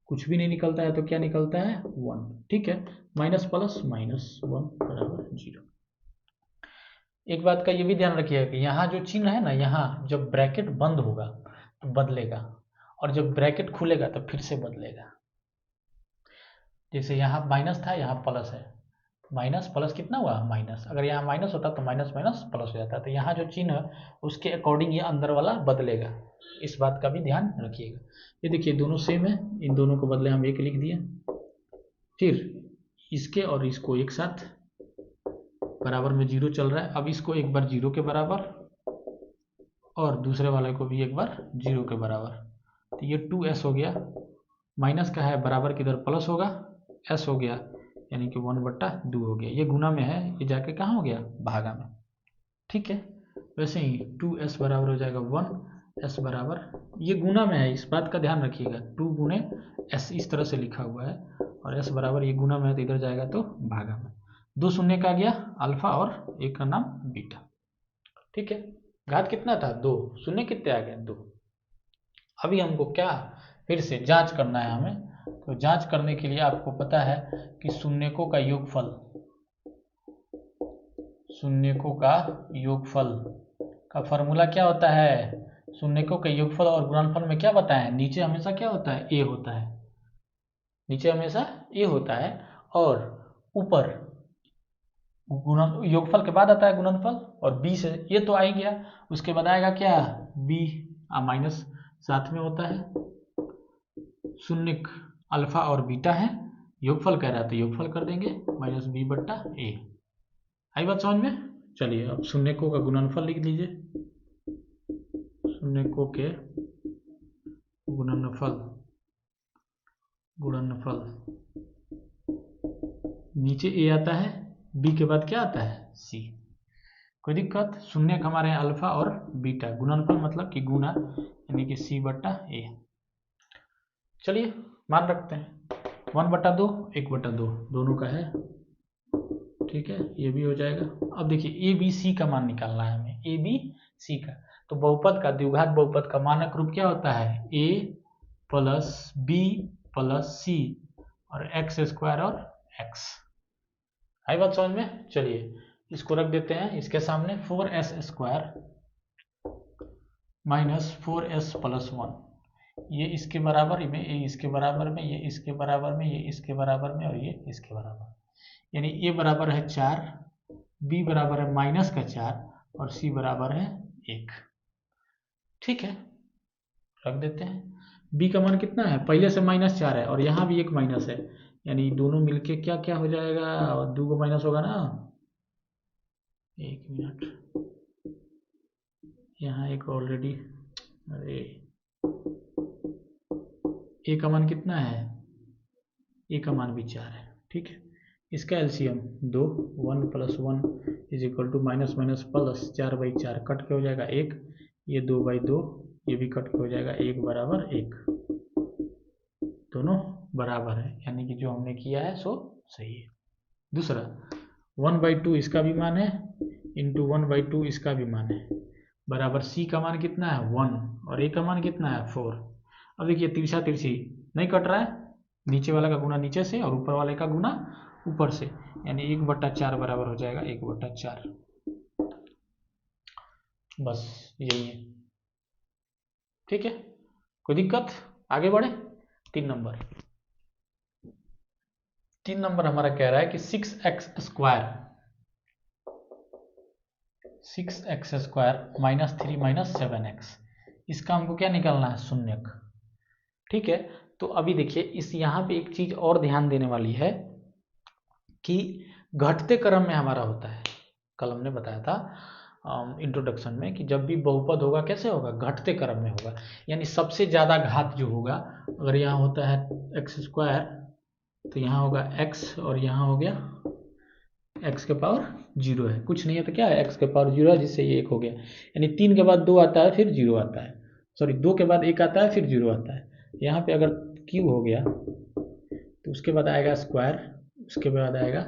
कुछ भी नहीं निकलता है तो क्या निकलता है, 1। ठीक है, माइनस प्लस -1 = 0। एक बात का ये भी ध्यान रखिएगा कि यहाँ जो चिन्ह है ना, यहाँ जब ब्रैकेट बंद होगा तो बदलेगा, और जब ब्रैकेट खुलेगा तो फिर से बदलेगा। जैसे यहाँ माइनस था, यहाँ प्लस है, माइनस प्लस कितना हुआ, माइनस, अगर यहाँ माइनस होता तो माइनस माइनस प्लस हो जाता, तो यहाँ जो चिन्ह है उसके अकॉर्डिंग ये अंदर वाला बदलेगा, इस बात का भी ध्यान रखिएगा। ये देखिए दोनों सेम है, इन दोनों को बदले हम 1 लिख दिए, फिर इसके और इसको एक साथ बराबर में 0 चल रहा है, अब इसको एक बार 0 के बराबर और दूसरे वाले को भी एक बार 0 के बराबर, तो ये 2s हो गया, माइनस का है बराबर किधर प्लस होगा, s हो गया, यानी कि 1/2 हो गया, ये गुना में है, ये जाके कहाँ हो गया, भागा में। ठीक है, वैसे ही 2s बराबर हो जाएगा 1, s बराबर, ये गुना में है, इस बात का ध्यान रखिएगा, 2 × s इस तरह से लिखा हुआ है, और s बराबर ये गुना में है तो इधर जाएगा तो भागा में। 2 शून्य का गया अल्फा और एक का नाम बीटा। ठीक है, घात कितना था, 2, शून्य कितने आ गए, 2। अभी हमको क्या फिर से जांच करना है हमें, तो जांच करने के लिए आपको पता है कि शून्यकों का योगफल, शून्यकों का योगफल का फॉर्मूला क्या होता है, शून्यकों के योगफल और गुणनफल में क्या बताया है, नीचे हमेशा क्या होता है, ए होता है, नीचे हमेशा ए होता है, और ऊपर गुणन, योगफल के बाद आता है गुणनफल, और बी से ये तो आ ही गया, उसके बाद आएगा क्या, बी माइनस साथ में होता है, शून्य अल्फा और बीटा है, योगफल कह रहा है तो योगफल कर देंगे, -b/a। आई बात समझ में? चलिए अब शून्यकों का गुणनफल लिख लीजिए, शून्यकों के गुणनफल, नीचे ए आता है, बी के बाद क्या आता है, सी। कोई दिक्कत, शून्यक हमारे हैं अल्फा और बीटा, गुणनफल मतलब कि गुना, यानी कि c/a। चलिए मान रखते हैं 1/2 1/2 दोनों का है, ठीक है, ये भी हो जाएगा। अब देखिए ए बी सी का मान निकालना है हमें, ए बी सी का। तो बहुपद का, द्विघात बहुपद का मानक रूप क्या होता है, ए प्लस बी प्लस सी और एक्स स्क्वायर और एक्स। आई बात समझ में? चलिए इसको रख देते हैं इसके सामने, 4s square minus 4s plus 1, ये इसके बराबर में, ये इसके बराबर में, ये इसके बराबर में, ये इसके बराबर में और ये इसके बराबर, यानी ए बराबर है 4, बी बराबर है -4 और सी बराबर है 1। ठीक है, रख देते हैं। बी का मान कितना है, पहले से -4 है और यहाँ भी एक माइनस है, यानी दोनों मिलके क्या क्या हो जाएगा, और 2 को माइनस होगा ना, 1 मिनट, यहाँ एक ऑलरेडी, अरे ए का मान कितना है, ए का मान भी 4 है, ठीक है। इसका LCM 2, 1 + 1 = minus minus plus, 4/4 cut के हो जाएगा 1, ये 2/2, ये भी कट के हो जाएगा 1 बराबर 1, दोनों बराबर है, यानी कि जो हमने किया है सो सही है। दूसरा 1/2 इसका भी मान है, इंटू 1/2 इसका भी मान है, बराबर सी का मान कितना है 1 और ए का मान कितना है 4। अब देखिए तिरछा तिरछी नहीं कट रहा है, नीचे वाला का गुना नीचे से और ऊपर वाले का गुना ऊपर से, यानी 1/4 बराबर हो जाएगा 1/4। बस यही है, ठीक है, कोई दिक्कत? आगे बढ़े। 3 नंबर हमारा कह रहा है कि 6x स्क्वायर -3 - 7x, इसका हमको क्या निकालना है, शून्यक। ठीक है, तो अभी देखिए इस यहाँ पे एक चीज और ध्यान देने वाली है कि घटते क्रम में हमारा होता है, कल हमने बताया था इंट्रोडक्शन में कि जब भी बहुपद होगा कैसे होगा, घटते क्रम में होगा, यानी सबसे ज्यादा घात जो होगा, अगर यहाँ होता है x स्क्वायर तो यहाँ होगा x और यहाँ हो गया x के पावर 0 है, कुछ नहीं है तो क्या है x के पावर 0 है, जिससे ये 1 हो गया, यानी 3 के बाद 2 आता है फिर 0 आता है, सॉरी 2 के बाद 1 आता है फिर 0 आता है, यहाँ पे अगर क्यूब हो गया तो उसके बाद आएगा स्क्वायर, उसके बाद आएगा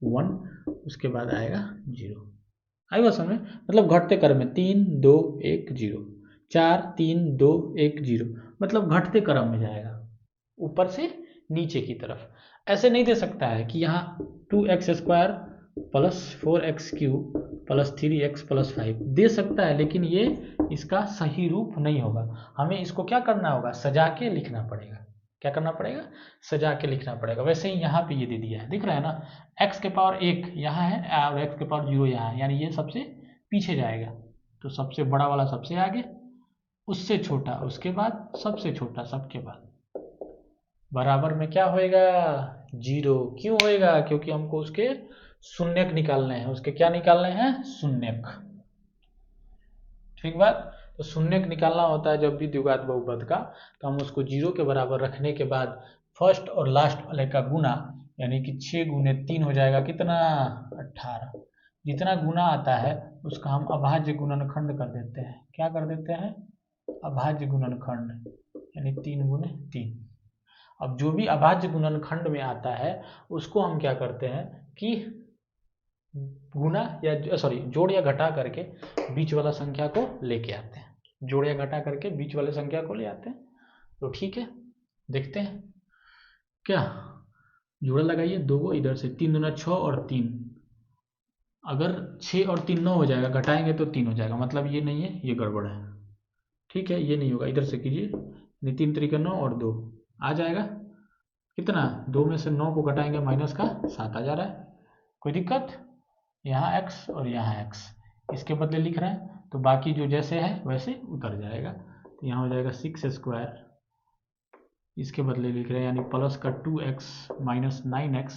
1, उसके बाद आएगा 0। आई बात समझ में? मतलब घटते क्रम में 3 2 1 0, 4 3 2 1 0, मतलब घटते क्रम में जाएगा ऊपर से नीचे की तरफ। ऐसे नहीं दे सकता है कि यहाँ 2x square plus 4x cube plus 3x plus 5 दे सकता है, लेकिन ये इसका सही रूप नहीं होगा, हमें इसको क्या करना होगा, सजा के लिखना पड़ेगा। क्या करना पड़ेगा, सजा के लिखना पड़ेगा। वैसे ही यहाँ पे ये दे दिया है, दिख रहा है ना, x के पावर 1 यहाँ है और x के पावर 0 यहाँ है, यानी ये सबसे पीछे जाएगा, तो सबसे बड़ा वाला सबसे आगे, उससे छोटा उसके बाद, सबसे छोटा सबके बाद, बराबर में क्या होएगा 0। क्यों होएगा, क्योंकि हमको उसके शून्यक निकालने हैं, उसके क्या निकालने हैं, शून्यक। ठीक बात, तो शून्यक निकालना होता है जब भी द्विघात बहुपद का, तो हम उसको 0 के बराबर रखने के बाद फर्स्ट और लास्ट वाले का गुना, यानी कि 6 × 3 हो जाएगा कितना, 18। जितना गुना आता है उसका हम अभाज्य गुणनखंड कर देते हैं। क्या कर देते हैं, अभाज्य गुणनखंड, यानी 3 × 3। अब जो भी अभाज्य गुणनखंड में आता है उसको हम क्या करते हैं कि गुना या सॉरी जोड़ या घटा करके बीच वाला संख्या को लेके आते हैं, जोड़ या घटा करके बीच वाले संख्या को ले आते हैं। तो ठीक है, देखते हैं क्या, जोड़ा लगाइए 2 को इधर से, 3 दूना 6 और 3, अगर 6 और 3 9 हो जाएगा, घटाएंगे तो 3 हो जाएगा, मतलब ये नहीं है, ये गड़बड़ है। ठीक है, ये नहीं होगा, इधर से कीजिए, 3 × 9 और 2 आ जाएगा कितना, 2 में से 9 को घटाएंगे माइनस का 7 आ जा रहा है। कोई दिक्कत, यहाँ x और यहाँ x इसके बदले लिख रहे हैं, तो बाकी जो जैसे है वैसे उतर जाएगा, तो यहाँ हो जाएगा 6 स्क्वायर, इसके बदले लिख रहे हैं यानी प्लस का 2x माइनस 9x,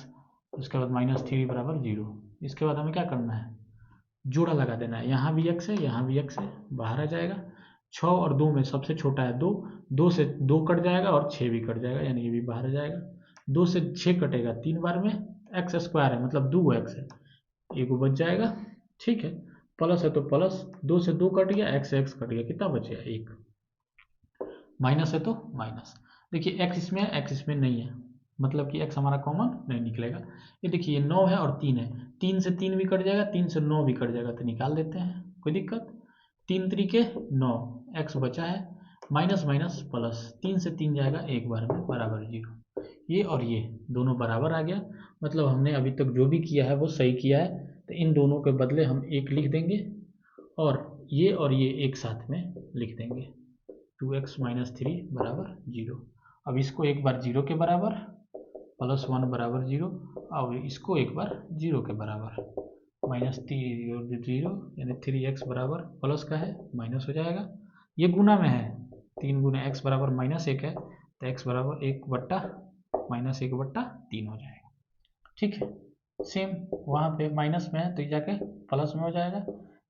उसके बाद -3 बराबर 0। इसके बाद हमें क्या करना है, जोड़ा लगा देना है, यहाँ भी x है यहाँ भी x है, बाहर आ जाएगा, 6 और 2 में सबसे छोटा है 2, 2 से 2 कट जाएगा और 6 भी कट जाएगा, यानी ये भी बाहर आ जाएगा, 2 से 6 कटेगा 3 बार में, x स्क्वायर है मतलब 2x है, एक बच जाएगा। ठीक है, प्लस है तो प्लस, 2 से 2 कट गया, x से x कट गया, कितना बचेगा 1, माइनस है तो माइनस। देखिए x इसमें है, x इसमें नहीं है, मतलब कि x हमारा कॉमन नहीं निकलेगा। ये देखिए ये 9 है और 3 है, 3 से 3 भी कट जाएगा, 3 से 9 भी कट जाएगा, तो निकाल देते हैं, कोई दिक्कत। 3 तरीके 9, x बचा है, माइनस माइनस प्लस, 3 से 3 जाएगा एक बार में, बराबर 0। ये और ये दोनों बराबर आ गया, मतलब हमने अभी तक जो भी किया है वो सही किया है। तो इन दोनों के बदले हम 1 लिख देंगे और ये एक साथ में लिख देंगे, 2x माइनस 3 बराबर 0। अब इसको एक बार 0 के बराबर, प्लस 1 बराबर 0, और इसको एक बार 0 के बराबर, माइनस 0 यानी 3x बराबर प्लस का है माइनस हो जाएगा, ये गुना में है, 3 गुना x बराबर माइनस 1 है, तो x बराबर 1 बट्टा माइनस 1 बट्टा 3 हो जाएगा। ठीक है, सेम वहाँ पे माइनस में है तो ये जाके प्लस में हो जाएगा,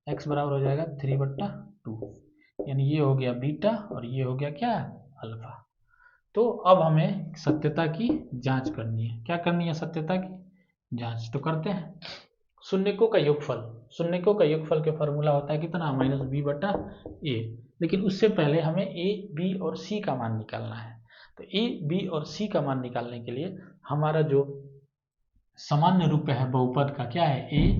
x बराबर हो जाएगा 3 बट्टा 2, यानी ये हो गया बीटा और ये हो गया क्या, अल्फा। तो अब हमें सत्यता की जांच करनी है। क्या करनी है, सत्यता की जांच। तो करते हैं। शून्यकों का योगफल, शून्यकों का योगफल के फॉर्मूला होता है कितना, माइनस बी बटा ए। लेकिन उससे पहले हमें ए, बी और सी का मान निकालना है। तो ए, बी और सी का मान निकालने के लिए हमारा जो सामान्य रूप है बहुपद का क्या है, ए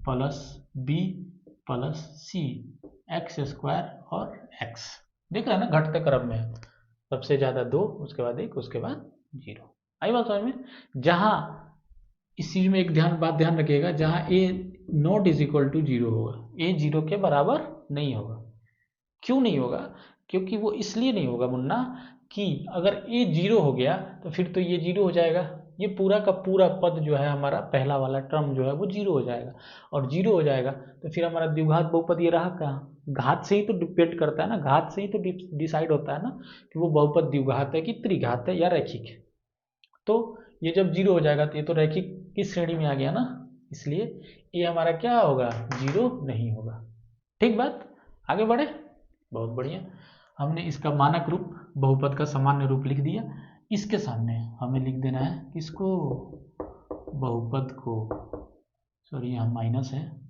plus B plus C, X square और एक्स। देख रहे हैं ना, घटते क्रम में है, सबसे ज्यादा 2, उसके बाद 1, उसके बाद 0। आई बात समझ में। जहां इस चीज में एक बात ध्यान रखिएगा, जहां ए नॉट इज इक्वल टू 0 होगा, ए 0 के बराबर नहीं होगा। क्यों नहीं होगा, क्योंकि वो इसलिए नहीं होगा मुन्ना कि अगर ए 0 हो गया तो फिर तो ये 0 हो जाएगा, ये पूरा का पूरा पद जो है हमारा पहला वाला टर्म जो है वो 0 हो जाएगा, और 0 हो जाएगा तो फिर हमारा द्विघात बहुपद ये रहा कहाँ, घात से ही तो डिपेंड करता है ना, घात से ही तो डिसाइड होता है ना कि वो बहुपद द्विघात है कि त्रिघात है या रैखिक है। तो ये जब 0 हो जाएगा तो ये तो रैखिक की श्रेणी में आ गया ना, इसलिए ये हमारा क्या होगा, 0 नहीं होगा। ठीक बात, आगे बढ़े। बहुत बढ़िया, हमने इसका मानक रूप बहुपद का सामान्य रूप लिख दिया। इसके सामने हमें लिख देना है किसको, बहुपद को, सॉरी यहाँ माइनस है।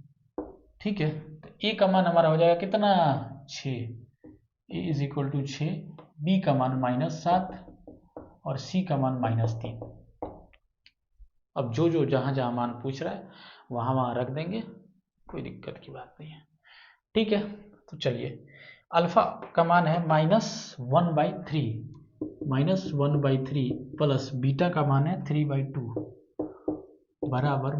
ठीक है, तो ए का मान हमारा हो जाएगा कितना, 6, ए इज इक्वल टू 6, बी का मान -7 और सी का मान -3। अब जो जो जहां जहां मान पूछ रहा है वहां वहां रख देंगे, कोई दिक्कत की बात नहीं है। ठीक है, तो चलिए, अल्फा का मान है -1/3, -1/3 प्लस बीटा का मान है 3/2 बराबर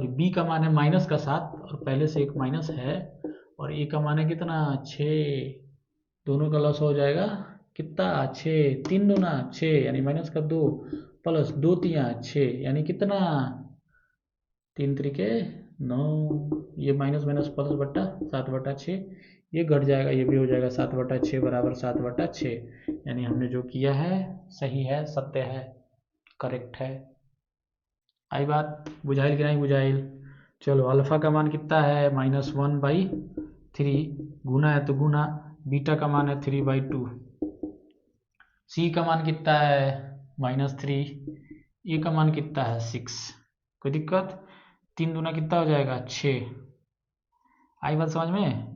बी का मान है -7 और पहले से एक माइनस है, और ए का मान है कितना, 6, दोनों का लॉस हो जाएगा कितना, 6, 3 दूना 6 यानी -2 प्लस 2 तिया 6 यानी कितना, 3 तरीके 9, ये माइनस माइनस प्लस बट्टा 7/6, ये घट जाएगा, ये भी हो जाएगा 7/6 बराबर 7/6, यानी हमने जो किया है सही है, सत्य है, करेक्ट है। आई बात, बुझाइल कि नहीं बुझाइल। चलो, अल्फा का मान कितना है, -1/3, गुना है तो गुना, बीटा का मान है 3/2, सी का मान कितना है -3, ए का मान कितना है 6, कोई दिक्कत। 3 दूना कितना हो जाएगा 6। आई बात समझ में,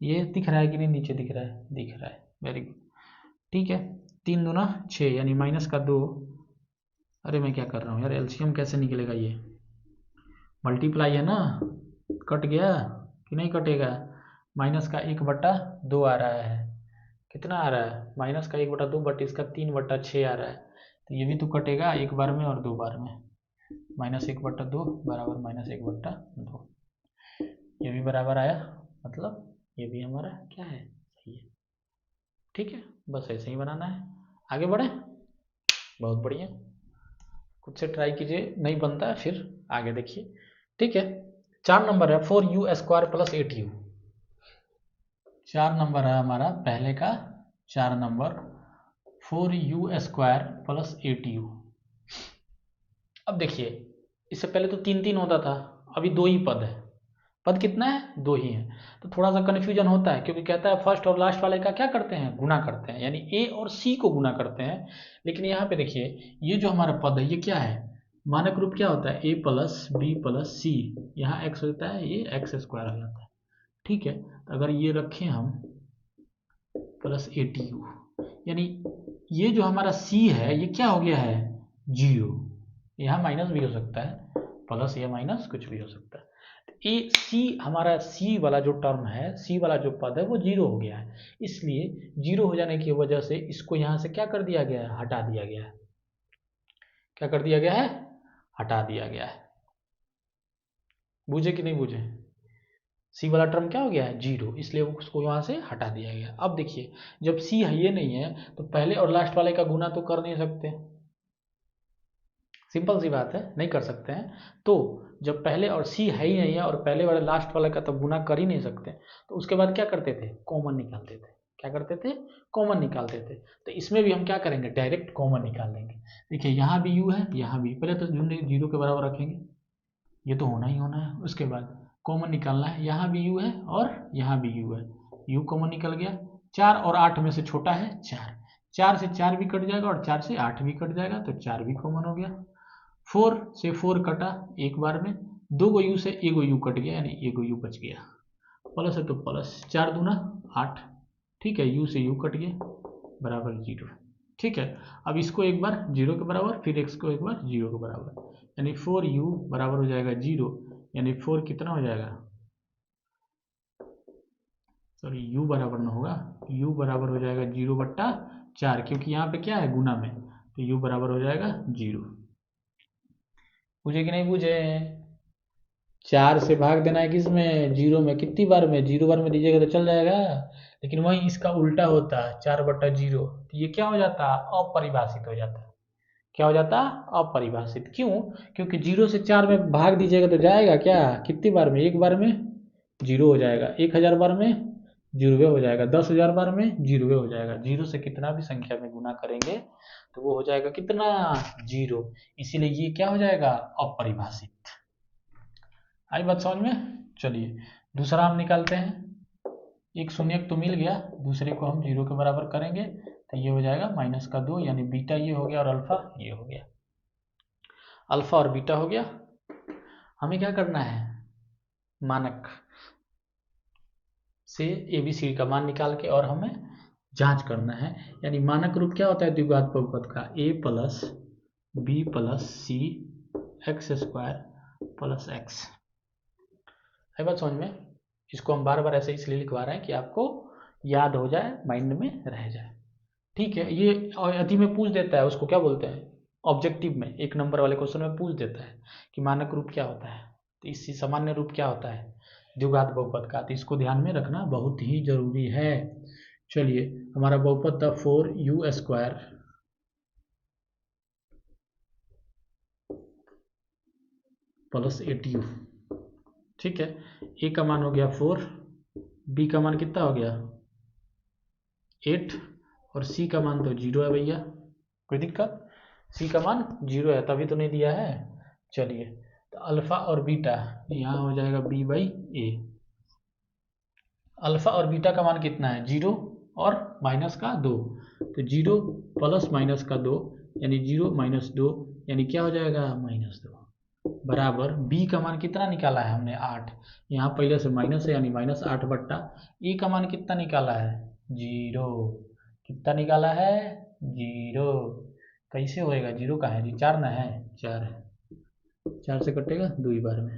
ये दिख रहा है कि नहीं, नीचे दिख रहा है, दिख रहा है, वेरी गुड। ठीक है, 3 दूना 6 यानी -2, अरे मैं क्या कर रहा हूँ यार, एलसीएम कैसे निकलेगा, ये मल्टीप्लाई है ना, कट गया कि नहीं कटेगा, माइनस का 1/2 आ रहा है, कितना आ रहा है, -1/2 बट इसका 3/6 आ रहा है, तो ये भी तो कटेगा एक बार में और 2 बार में, -1/2 बराबर -1/2, ये भी बराबर आया, मतलब ये भी हमारा क्या है, सही है। ठीक है, बस ऐसे ही बनाना है, आगे बढ़े। बहुत बढ़िया, खुद से ट्राई कीजिए, नहीं बनता है फिर आगे देखिए। ठीक है, 4 नंबर है 4u² प्लस 8u, 4 नंबर है हमारा पहले का, 4 नंबर 4u² प्लस 8u। अब देखिए, इससे पहले तो 3 3 होता था, अभी 2 ही पद है, पद कितना है, 2 ही है, तो थोड़ा सा कन्फ्यूजन होता है, क्योंकि कहता है फर्स्ट और लास्ट वाले का क्या करते हैं, गुना करते हैं, यानी ए और सी को गुना करते हैं। लेकिन यहाँ पे देखिए, ये जो हमारा पद है ये क्या है, मानक रूप क्या होता है, ए प्लस बी प्लस सी, यहाँ एक्स होता है, ये x² हो जाता है। ठीक है, तो अगर ये रखें हम प्लस 8u, यानी ये जो हमारा सी है ये क्या हो गया है, जीरो। यहाँ माइनस भी हो सकता है, प्लस या माइनस कुछ भी हो सकता है। ए सी हमारा सी वाला जो टर्म है, सी वाला जो पद है वो जीरो हो गया है, इसलिए जीरो हो जाने की वजह से इसको यहाँ से क्या कर दिया गया है, हटा दिया गया है। क्या कर दिया गया है, हटा दिया गया है। बूझे कि नहीं बूझे, सी वाला टर्म क्या हो गया है, जीरो, इसलिए उसको वहां से हटा दिया गया। अब देखिए जब सी है ये नहीं है तो पहले और लास्ट वाले का गुना तो कर नहीं सकते, सिंपल सी बात है, नहीं कर सकते हैं। तो जब पहले और सी है ही नहीं है और पहले वाले लास्ट वाले का तो गुना कर ही नहीं सकते, तो उसके बाद क्या करते थे, कॉमन निकालते थे। क्या करते थे, कॉमन निकालते थे। तो इसमें भी हम क्या करेंगे, डायरेक्ट कॉमन निकाल लेंगे। देखिए यहाँ भी यू है, यहाँ भी, पहले तो जीरो के बराबर रखेंगे, ये तो होना ही होना है। उसके बाद कॉमन निकालना है, यहाँ भी यू है और यहाँ भी यू है, यू कॉमन निकल गया। 4 और 8 में से छोटा है 4, 4 से 4 भी कट जाएगा और 4 से 8 भी कट जाएगा, तो 4 भी कॉमन हो गया। 4 से 4 कटा एक बार में, 2 गो यू से 1 गो यू कट गया, यानी 1 गो यू बच गया। प्लस है तो प्लस, 4 दूना 8, ठीक है, यू से यू कट गया, बराबर जीरो। ठीक है, अब इसको एक बार जीरो के बराबर, फिर एक्स को एक बार जीरो के बराबर, यानी 4u बराबर हो जाएगा जीरो, यानी 4 कितना हो जाएगा, सॉरी u बराबर ना होगा, u बराबर हो जाएगा 0/4, क्योंकि यहाँ पे क्या है, गुना में, तो u बराबर हो जाएगा 0। पूछे कि नहीं पूछे, 4 से भाग देना है किसमें, 0 में, कितनी बार में, 0 बार में दीजिएगा तो चल जाएगा, लेकिन वहीं इसका उल्टा होता है, 4/0, तो ये क्या हो जाता है, अपरिभाषित हो जाता है। क्या हो जाता, अपरिभाषित। क्यों, क्योंकि 0 से 4 में भाग दीजिएगा तो जाएगा क्या, कितनी बार में, एक बार में 0 हो जाएगा, 1000 बार में 0 हो जाएगा, 10,000 बार में 0 हो जाएगा। 0 से कितना भी संख्या में गुना करेंगे तो वो हो जाएगा कितना, 0, इसीलिए ये क्या हो जाएगा, अपरिभाषित। आई बात समझ में। चलिए दूसरा हम निकालते हैं, एक शून्यक तो मिल गया, दूसरे को हम 0 के बराबर करेंगे, तो ये हो जाएगा -2, यानी बीटा ये हो गया और अल्फा ये हो गया। अल्फा और बीटा हो गया। हमें क्या करना है, मानक से एबीसी का मान निकाल के और हमें जांच करना है। यानी मानक रूप क्या होता है द्विघात बहुपद का, a plus B plus C X square plus X. है बात समझ में। इसको हम बार बार ऐसे इसलिए लिखवा रहे हैं कि आपको याद हो जाए, माइंड में रह जाए। ठीक है, ये अति में पूछ देता है, उसको क्या बोलते हैं, ऑब्जेक्टिव में 1 नंबर वाले क्वेश्चन में पूछ देता है कि मानक रूप क्या होता है, तो इससे सामान्य रूप क्या होता है, द्विघात बहुपद का। तो इसको ध्यान में रखना बहुत ही जरूरी है। चलिए हमारा बहुपद था 4u² प्लस 8u। ठीक है, ए का मान हो गया 4, बी का मान कितना हो गया 8, और सी का मान तो 0 है भैया, कोई दिक्कत, सी का मान 0 है, तभी तो नहीं दिया है। चलिए तो अल्फा और बीटा यहाँ हो जाएगा b/a। अल्फा और बीटा का मान कितना है, 0 और -2, तो 0 प्लस -2 यानी 0 -2, यानी क्या हो जाएगा -2, बराबर बी का मान कितना निकाला है हमने 8, यहाँ पहले से माइनस है यानी -8 बट्टा ए का मान कितना निकाला है 0, कितना निकाला है 0। कैसे होएगा, 0 का है जी, 4 ना है, 4 है, 4 से कटेगा 2 ही बार में,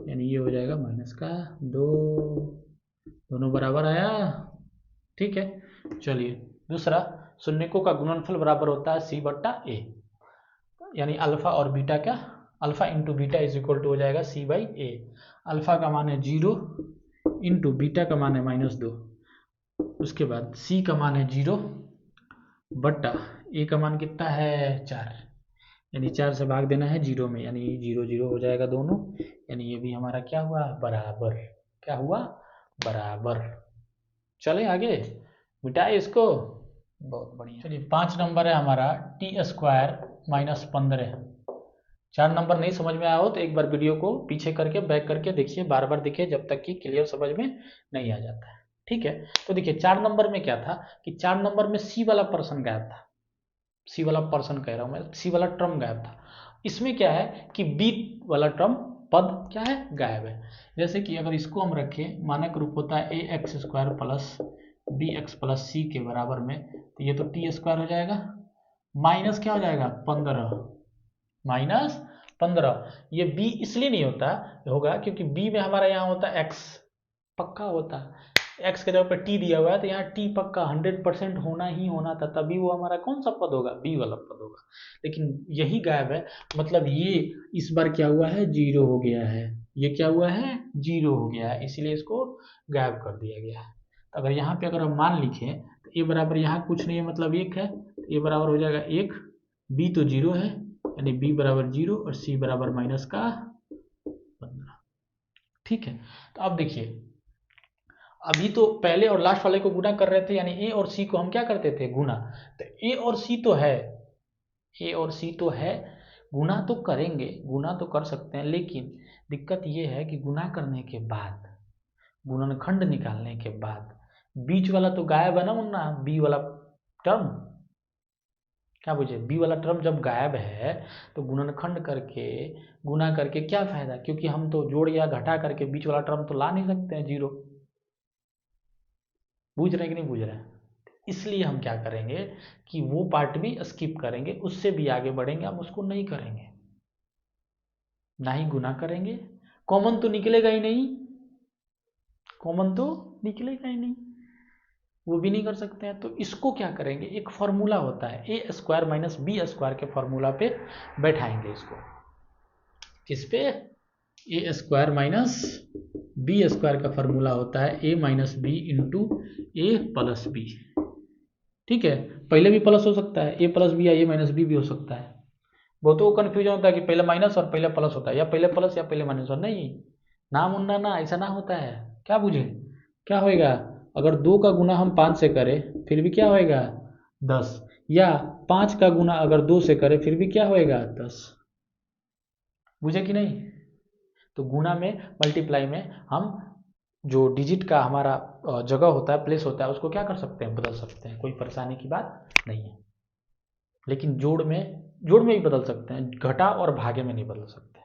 यानी ये हो जाएगा -2, दोनों बराबर आया। ठीक है, चलिए दूसरा, शून्यकों का गुणनफल बराबर होता है c/a, यानी अल्फा और बीटा का, alpha into beta is equal to हो जाएगा c/a। अल्फा का मान है 0 इंटू बीटा का मान है -2, उसके बाद c का मान है 0 बट्टा a का मान कितना है 4, यानी 4 से भाग देना है 0 में, यानी 0 0 हो जाएगा दोनों, यानी ये भी हमारा क्या हुआ, बराबर। क्या हुआ, बराबर। चले आगे, मिटाए इसको, बहुत बढ़िया। चलिए 5 नंबर है हमारा t² -15। 4 नंबर नहीं समझ में आया हो तो एक बार वीडियो को पीछे करके बैक करके देखिए, बार बार देखिए जब तक कि क्लियर समझ में नहीं आ जाता है। ठीक है, तो देखिए 4 नंबर में क्या था कि 4 नंबर में सी वाला पर्सन गायब था, सी वाला पर्सन कह रहा हूं मैं, सी वाला टर्म गायब था। इसमें क्या है कि बी वाला टर्म पद क्या है, गायब है। जैसे कि अगर इसको हम रखें, मानक रूप होता है ax² प्लस bx प्लस सी के बराबर में, तो ये तो टी स्क्वायर हो जाएगा, माइनस क्या हो जाएगा 15, माइनस 15। ये बी इसलिए नहीं होगा क्योंकि बी में हमारा यहाँ होता है एक्स, पक्का होता है, एक्स के जगह पर टी दिया हुआ है, तो यहाँ टी पक्का 100% होना ही होना था, तभी वो हमारा कौन सा पद होगा, बी वाला पद होगा। लेकिन यही गायब है, मतलब ये इस बार क्या हुआ है, जीरो हो गया है, ये क्या हुआ है, जीरो हो गया है, इसीलिए इसको गायब कर दिया गया है। तो अगर यहाँ पे अगर हम मान लिखें तो ए बराबर यहाँ कुछ नहीं है, मतलब एक है, तो ए बराबर हो जाएगा एक, बी तो जीरो है, यानी बी बराबर जीरो और सी बराबर माइनस का 15। ठीक है, तो अब देखिए, अभी तो पहले और लास्ट वाले को गुना कर रहे थे, यानी ए और सी को हम क्या करते थे, गुना। तो ए और सी तो है, ए और सी तो है, गुना तो करेंगे, गुना तो कर सकते हैं, लेकिन दिक्कत ये है कि गुना करने के बाद, गुणनखंड निकालने के बाद बीच वाला तो गायब है ना मुन्ना, बी वाला टर्म, क्या बुझे, बी वाला टर्म जब गायब है तो गुणनखंड करके, गुना करके क्या फायदा, क्योंकि हम तो जोड़ या घटा करके बीच वाला टर्म तो ला नहीं सकते हैं जीरो। बूझ रहे हैं कि नहीं बूझ रहे हैं? इसलिए हम क्या करेंगे कि वो पार्ट भी स्किप करेंगे, उससे भी आगे बढ़ेंगे, हम उसको नहीं करेंगे, ना ही गुना करेंगे, कॉमन तो निकलेगा ही नहीं, कॉमन तो निकलेगा ही नहीं, वो भी नहीं कर सकते हैं। तो इसको क्या करेंगे, एक फॉर्मूला होता है ए स्क्वायर माइनस बी स्क्वायर के फॉर्मूला पे बैठाएंगे इसको, किस पे, ए स्क्वायर माइनस बी स्क्वायर का फॉर्मूला होता है ए माइनस बी इंटू ए प्लस बी। ठीक है, पहले भी प्लस हो सकता है, ए प्लस बी या ए माइनस बी भी हो सकता है। बहुतों को कन्फ्यूजन होता है कि पहले माइनस और पहले प्लस होता है, या पहले प्लस या पहले माइनस, और नहीं, ना मुन्ना ना, ऐसा ना होता है। क्या बुझे, क्या होएगा, अगर 2 का गुना हम 5 से करें फिर भी क्या होएगा 10, या 5 का गुना अगर 2 से करें फिर भी क्या होएगा 10। बुझे कि नहीं? तो गुना में, मल्टीप्लाई में हम जो डिजिट का हमारा जगह होता है, प्लेस होता है, उसको क्या कर सकते हैं, बदल सकते हैं, कोई परेशानी की बात नहीं है। लेकिन जोड़ में भी बदल सकते हैं, घटा और भागे में नहीं बदल सकते।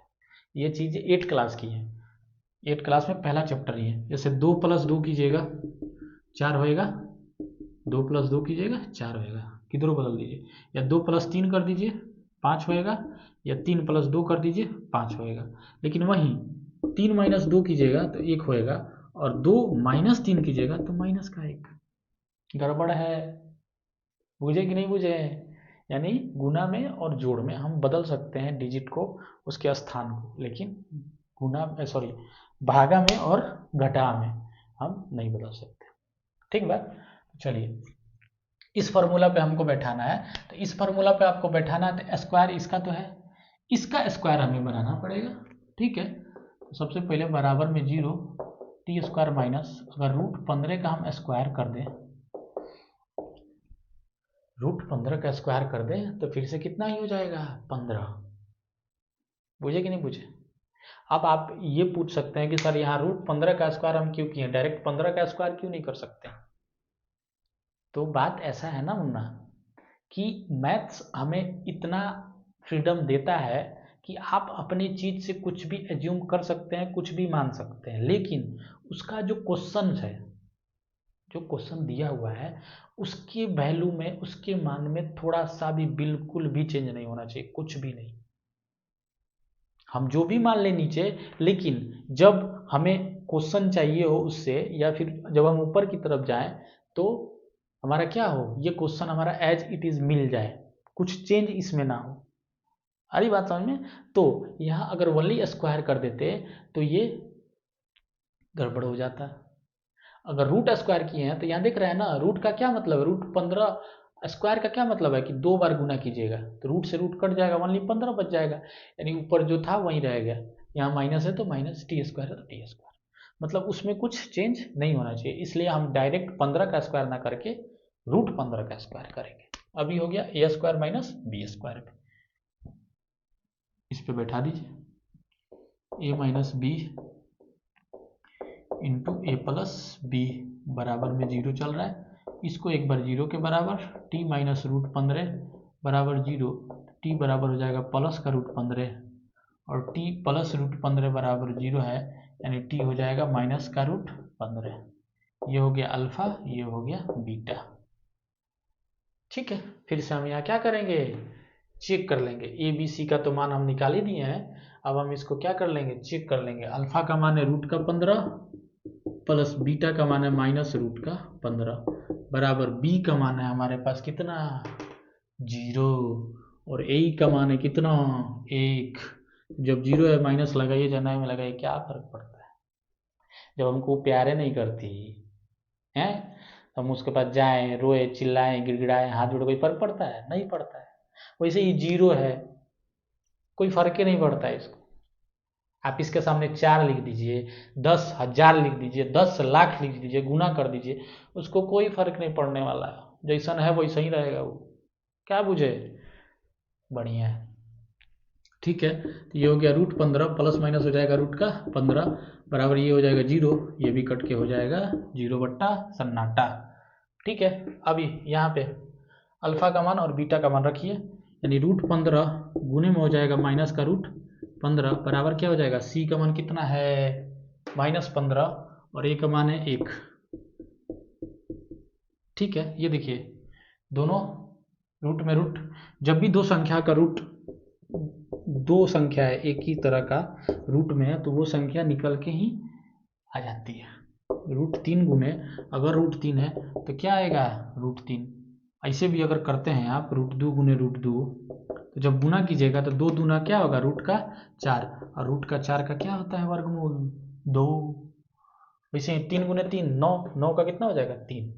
ये चीज़ 8 क्लास की है, 8 क्लास में पहला चैप्टर ही है। जैसे 2 प्लस 2 कीजिएगा 4 होएगा, 2 प्लस 2 कीजिएगा 4 होएगा, किधरों बदल दीजिए, या 2 प्लस 3 कर दीजिए 5 होएगा, या 3 प्लस 2 कर दीजिए 5 होएगा। लेकिन वहीं 3 माइनस 2 कीजिएगा तो 1 होएगा, और 2 माइनस 3 कीजिएगा तो माइनस का 1। गड़बड़ है, बुझे कि नहीं बुझे? यानी गुना में और जोड़ में हम बदल सकते हैं डिजिट को, उसके स्थान को, लेकिन गुना सॉरी भागा में और घटा में हम नहीं बदल सकते। ठीक बात, चलिए इस फार्मूला पे हमको बैठाना है, तो इस फार्मूला पे आपको बैठाना है, तो स्क्वायर इसका तो है, इसका स्क्वायर हमें बनाना पड़ेगा। ठीक है, तो सबसे पहले बराबर में 0 टी स्क्वायर माइनस, अगर रूट 15 का हम स्क्वायर कर दें, रूट 15 का स्क्वायर कर दें तो फिर से कितना ही हो जाएगा 15। बुझे कि नहीं बुझे? अब आप ये पूछ सकते हैं कि सर यहाँ रूट 15 का स्क्वायर हम क्यों किए, डायरेक्ट 15 का स्क्वायर क्यों नहीं कर सकते? तो बात ऐसा है ना मुन्ना, कि मैथ्स हमें इतना फ्रीडम देता है कि आप अपनी चीज से कुछ भी एज्यूम कर सकते हैं, कुछ भी मान सकते हैं, लेकिन उसका जो क्वेश्चन है, जो क्वेश्चन दिया हुआ है, उसके वैल्यू में, उसके मान में थोड़ा सा भी बिल्कुल भी चेंज नहीं होना चाहिए, कुछ भी नहीं। हम जो भी मान लें नीचे, लेकिन जब हमें क्वेश्चन चाहिए हो उससे, या फिर जब हम ऊपर की तरफ जाएं, तो हमारा क्या हो, ये क्वेश्चन हमारा एज इट इज मिल जाए, कुछ चेंज इसमें ना हो। आ रही बात समझ में? तो यहाँ अगर वनली स्क्वायर कर देते तो ये गड़बड़ हो जाता। अगर रूट स्क्वायर किए हैं तो यहाँ देख रहे हैं ना, रूट का क्या मतलब है, रूट 15 स्क्वायर का क्या मतलब है कि 2 बार गुना कीजिएगा, तो रूट से रूट कट जाएगा, ओनली 15 बच जाएगा, यानी ऊपर जो था वहीं रह गया। यहाँ माइनस है तो माइनस, टी स्क्वायर है तो टी स्क्वायर, मतलब उसमें कुछ चेंज नहीं होना चाहिए, इसलिए हम डायरेक्ट 15 का स्क्वायर ना करके रूट 15 का स्क्वायर करेंगे। अभी हो गया ए स्क्वायर माइनस बी स्क्वायर पे, इस पे बैठा दीजिए ए माइनस बी इंटू ए प्लस बी बराबर में 0 चल रहा है, इसको एक बार 0 के बराबर, टी माइनस रूट 15 बराबर 0, टी बराबर हो जाएगा प्लस का रूट 15, और टी प्लस रूट 15 बराबर 0 है, यानी टी हो जाएगा माइनस का रूट 15। ये हो गया अल्फा, ये हो गया बीटा। ठीक है, फिर से हम यहाँ क्या करेंगे, चेक कर लेंगे। ए बी सी का तो मान हम निकाल ही दिए हैं, अब हम इसको क्या कर लेंगे, चेक कर लेंगे। अल्फा का मान है रूट का 15 प्लस बीटा का मान है माइनस रूट का 15 बराबर बी का मान है हमारे पास कितना, 0, और ए का मान है कितना, 1। जब 0 है माइनस लगाइए, जनाए में लगाइए, क्या फर्क पड़ता है। जब हमको प्यारे नहीं करती हैं, हम उसके पास जाएं, रोए, चिल्लाएं, गिड़गिड़ाएं, हाथ जोड़े, कोई फर्क पड़ता है, नहीं पड़ता है। वैसे ही 0 है, कोई फर्क ही नहीं पड़ता है इसको। आप इसके सामने 4 लिख दीजिए, 10,000 लिख दीजिए, 10,00,000 लिख दीजिए, गुना कर दीजिए, उसको कोई फर्क नहीं पड़ने वाला है। जैसा है वैसा ही रहेगा वो, क्या बुझे, बढ़िया है। ठीक है, तो ये हो गया रूट 15 प्लस माइनस हो जाएगा रूट का 15 बराबर ये हो जाएगा 0, ये भी कट के हो जाएगा 0 बट्टा सन्नाटा। ठीक है, अभी यहाँ पे अल्फा का मान और बीटा का मान रखिए, यानी रूट 15 गुने में हो जाएगा माइनस का रूट 15 बराबर क्या हो जाएगा, सी का मान कितना है -15 और ए का मान है 1। ठीक है, ये देखिए दोनों रूट में रूट, जब भी दो संख्या का रूट, दो संख्या है एक ही तरह का रूट में है, तो वो संख्या निकल के ही आ जाती है। रूट 3 गुने, अगर रूट 3 है तो क्या आएगा, रूट 3। ऐसे भी अगर करते हैं आप, रूट 2 गुने रूट 2, तो जब गुना कीजिएगा तो 2 दूना क्या होगा, रूट का 4, और रूट का 4 का क्या होता है, वर्गमूल 2। वैसे 3 गुने 3 9, 9 का कितना हो जाएगा 3।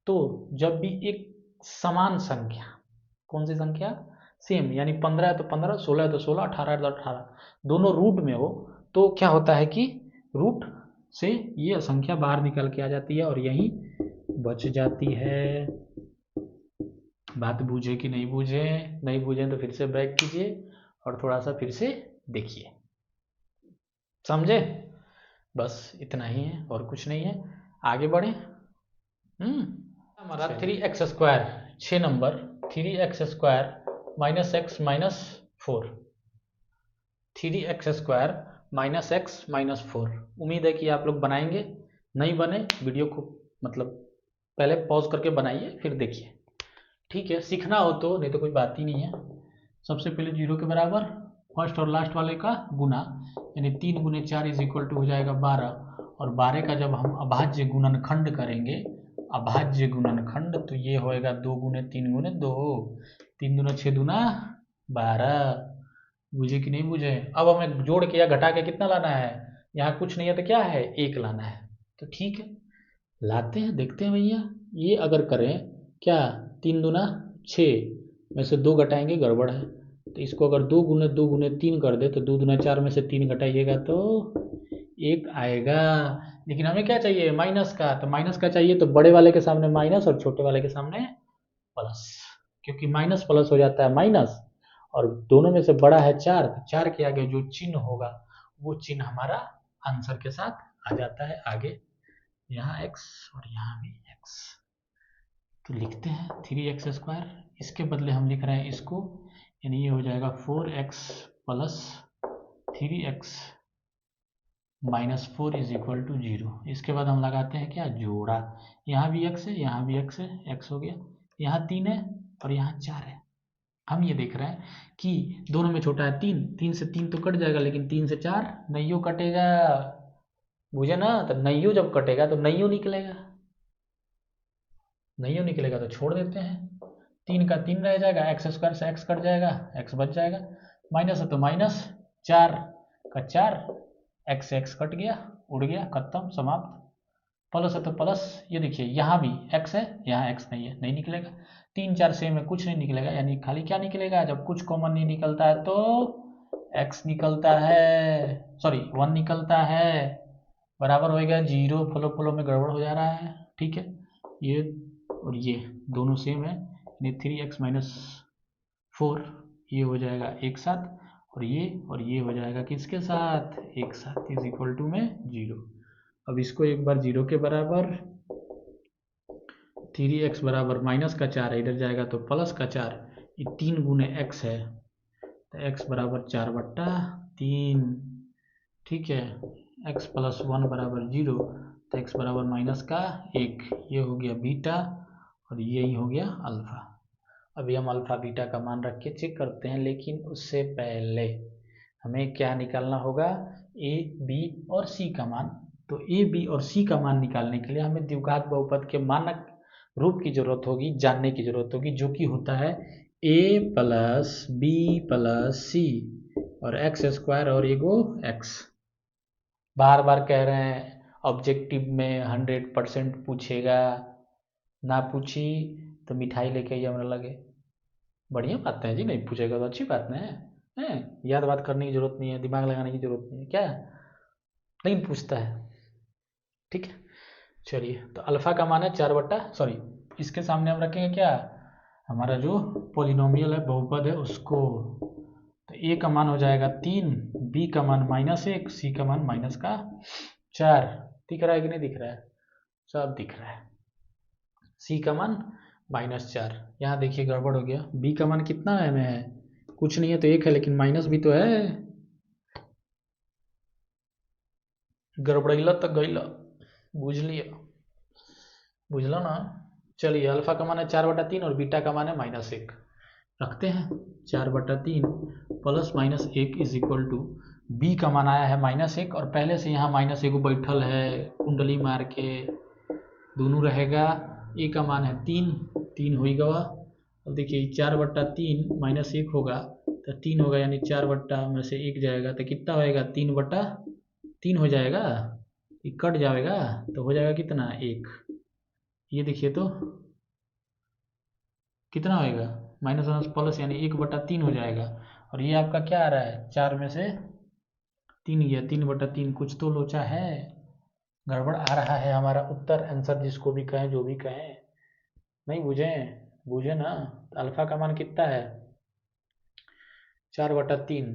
तो जब भी एक समान संख्या, कौन सी संख्या, सेम, यानी 15 है तो 15, 16 है तो 16, 18 है तो 18, दोनों रूट में हो, तो क्या होता है कि रूट से ये संख्या बाहर निकल के आ जाती है और यही बच जाती है। बात बूझे कि नहीं बूझे, नहीं बूझे तो फिर से बैक कीजिए और थोड़ा सा फिर से देखिए, समझे। बस इतना ही है और कुछ नहीं है, आगे बढ़े। हमारा 3x² 6 number 3x² minus x minus 4, 3x² minus x minus 4। उम्मीद है कि आप लोग बनाएंगे, नहीं बने वीडियो को मतलब पहले पॉज करके बनाइए फिर देखिए। ठीक है, सीखना हो तो, नहीं तो कोई बात ही नहीं है। सबसे पहले 0 के बराबर फर्स्ट और लास्ट वाले का गुना, यानी 3 गुने 4 इज इक्वल टू हो जाएगा 12, और 12 का जब हम अभाज्य गुणनखंड करेंगे, अभाज्य गुणनखंड, तो ये होएगा 2 गुने 3 गुने 2, 3 दूना 6 दूना 12। बुझे कि नहीं बुझे। अब हमें जोड़ के या घटा के कितना लाना है, यहाँ कुछ नहीं है तो क्या है, 1 लाना है। तो ठीक है, लाते हैं, देखते हैं भैया। ये अगर करें क्या, 3 दूना 6 में से 2 घटाएंगे गड़बड़ है, तो इसको अगर 2 गुने 3 कर दे तो 2 दूना 4 में से 3 घटाइएगा तो 1 आएगा। लेकिन हमें क्या चाहिए, माइनस का, तो माइनस का चाहिए तो बड़े वाले के सामने माइनस और छोटे वाले के सामने प्लस, क्योंकि माइनस प्लस हो जाता है माइनस, और दोनों में से बड़ा है 4, 4 के आगे जो चिन्ह होगा वो चिन्ह हमारा आंसर के साथ आ जाता है आगे, यहाँ x और यहाँ भी x। तो लिखते हैं 3x², इसके बदले हम लिख रहे हैं इसको, यानी ये हो जाएगा 4x plus 3x minus 4 is equal to 0। इसके बाद हम लगाते हैं क्या, जोड़ा, यहाँ भी x है, यहाँ भी x है, x हो गया, यहाँ 3 है और यहाँ 4 है। हम ये देख रहे हैं कि दोनों में छोटा है 3, 3 से 3 तो कट जाएगा, लेकिन 3 से 4 नैयो कटेगा, बुझे ना। तो नैयो जब कटेगा तो नैयो निकलेगा, नैयो निकलेगा तो छोड़ देते हैं, 3 का 3 रह जाएगा, x² से x कट जाएगा, x बच जाएगा, माइनस है तो माइनस, 4 का 4, x से x कट गया, उड़ गया, खत्म, समाप्त। प्लस है तो प्लस, ये देखिए यहाँ भी x है, यहाँ x नहीं है, नहीं निकलेगा, 3 4 सेम है, कुछ नहीं निकलेगा, यानी खाली क्या निकलेगा, जब कुछ कॉमन नहीं निकलता है तो x निकलता है, सॉरी 1 निकलता है, बराबर होएगा 0। फ्लो फ्लो में गड़बड़ हो जा रहा है। ठीक है, ये और ये दोनों सेम है, यानी 3x माइनस 4 ये हो जाएगा एक साथ, और ये हो जाएगा किसके साथ, एक साथ, इज इक्वल टू में 0। अब इसको एक बार 0 के बराबर, 3x बराबर माइनस का 4 है, इधर जाएगा तो प्लस का 4, ये 3 गुने x है, तो x बराबर 4/3। ठीक है, x प्लस 1 बराबर 0, तो x बराबर माइनस का 1, ये हो गया बीटा और यही हो गया अल्फा। अभी हम अल्फ़ा बीटा का मान रख के चेक करते हैं, लेकिन उससे पहले हमें क्या निकालना होगा, ए बी और सी का मान। तो ए बी और सी का मान निकालने के लिए हमें द्विघात बहुपद के मानक रूप की जरूरत होगी, जानने की जरूरत होगी, जो कि होता है ए प्लस बी प्लस सी और एक्स स्क्वायर और एगो एक्स। बार बार कह रहे हैं ऑब्जेक्टिव में 100% पूछेगा, ना पूछी तो मिठाई लेके आइए हमारे लगे। बढ़िया बात है जी, नहीं पूछेगा तो अच्छी बात है, याद बात करने की जरूरत नहीं है, दिमाग लगाने की जरूरत नहीं है क्या, लेकिन पूछता है। ठीक है, चलिए, तो अल्फा का मान है 4 इसके सामने हम रखेंगे क्या, हमारा जो पोलिनोमियल है, बहुपद है, उसको। तो ए का मान हो जाएगा 3, बी का मान -1, सी का मान -4। दिख रहा है कि नहीं दिख रहा है, सब दिख रहा है। सी का मान -4, यहाँ देखिए गड़बड़ हो गया, बी का मान कितना है में है, कुछ नहीं है तो 1 है, लेकिन माइनस भी तो है, गड़बड़ैला तो गैला, बुझ लिया, बुझला ना। चलिए, अल्फा का मान है 4/3 और बीटा का मान है -1। रखते हैं 4/3 plus -1 is equal to, B का मान आया है -1 और पहले से यहाँ -1 बैठल है कुंडली मार के, दोनों रहेगा। ए का मान है 3 होगा। अब देखिए 4/3 -1 होगा तो 3 होगा, यानी 4 बट्टा में से 1 जाएगा तो कितना होएगा, 3/3 हो जाएगा, ये कट जाएगा तो हो जाएगा कितना, 1। ये देखिए तो कितना होएगा, माइनस माइनस प्लस, यानी 1/3 हो जाएगा। और ये आपका क्या आ रहा है, 4 में से 3 गया, 3/3, कुछ तो लोचा है, गड़बड़ आ रहा है हमारा उत्तर, आंसर जिसको भी कहें, जो भी कहें। नहीं बूझे ना। तो अल्फा का मान कितना है, 4/3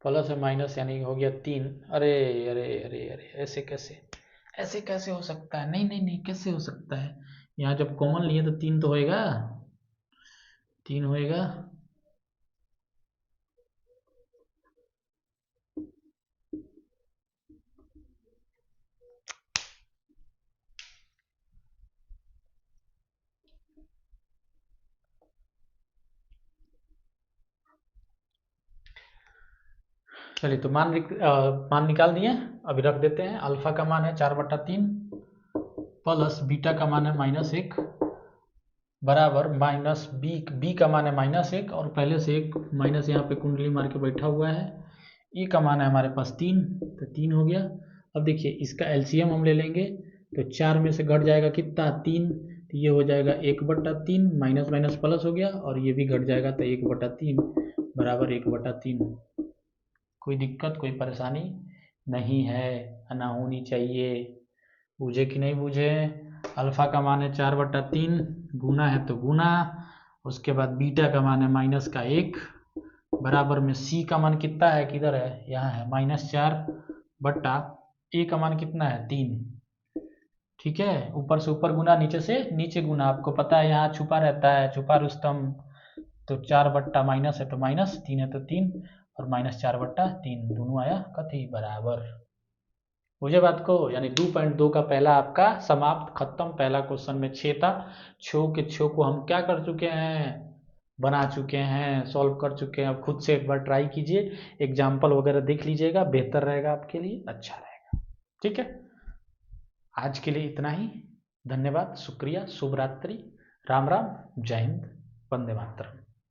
प्लस है माइनस, यानी हो गया 3। अरे अरे अरे अरे, ऐसे कैसे हो सकता है, नहीं नहीं नहीं, कैसे हो सकता है, यहाँ जब कॉमन लिए तो 3 तो होएगा, 3 होएगा। चलिए, तो मान निकाल दिए, अभी रख देते हैं। अल्फा का मान है 4/3 प्लस बीटा का मान है -1 बराबर माइनस बी का मान है -1 और पहले से एक माइनस यहाँ पे कुंडली मार के बैठा हुआ है। ए का मान है हमारे पास 3, तो 3 हो गया। अब देखिए इसका एलसीएम हम ले लेंगे, तो 4 में से घट जाएगा कितना, 3, तो ये हो जाएगा 1/3, माइनस माइनस प्लस हो गया, और ये भी घट जाएगा तो 1/3 बराबर 1/3। कोई दिक्कत, कोई परेशानी नहीं है, ना होनी चाहिए। बूझे कि नहीं बूझे, अल्फा का मान है 4/3, गुना है तो गुना, उसके बाद बीटा का मान है -1 बराबर में सी का मान कितना है, किधर है, यहाँ है -4 बट्टा ए का मान कितना है, 3। ठीक है, ऊपर से ऊपर गुना, नीचे से नीचे गुना, आपको पता है यहाँ छुपा रहता है, छुपा रुस्तम। तो 4 बट्टा माइनस है तो माइनस, 3 है तो 3, और -4/3 दोनों आया कथी, बराबर। मुझे बात को, यानी 2.2 का पहला आपका समाप्त, खत्म। पहला क्वेश्चन में 6 था, 6 के 6 को हम क्या कर चुके हैं, बना चुके हैं, सॉल्व कर चुके हैं। अब खुद से एक बार ट्राई कीजिए, एग्जाम्पल वगैरह देख लीजिएगा, बेहतर रहेगा आपके लिए, अच्छा रहेगा। ठीक है, आज के लिए इतना ही, धन्यवाद, शुक्रिया, शुभ रात्रि, राम राम, जय हिंद, वंदे मातरम।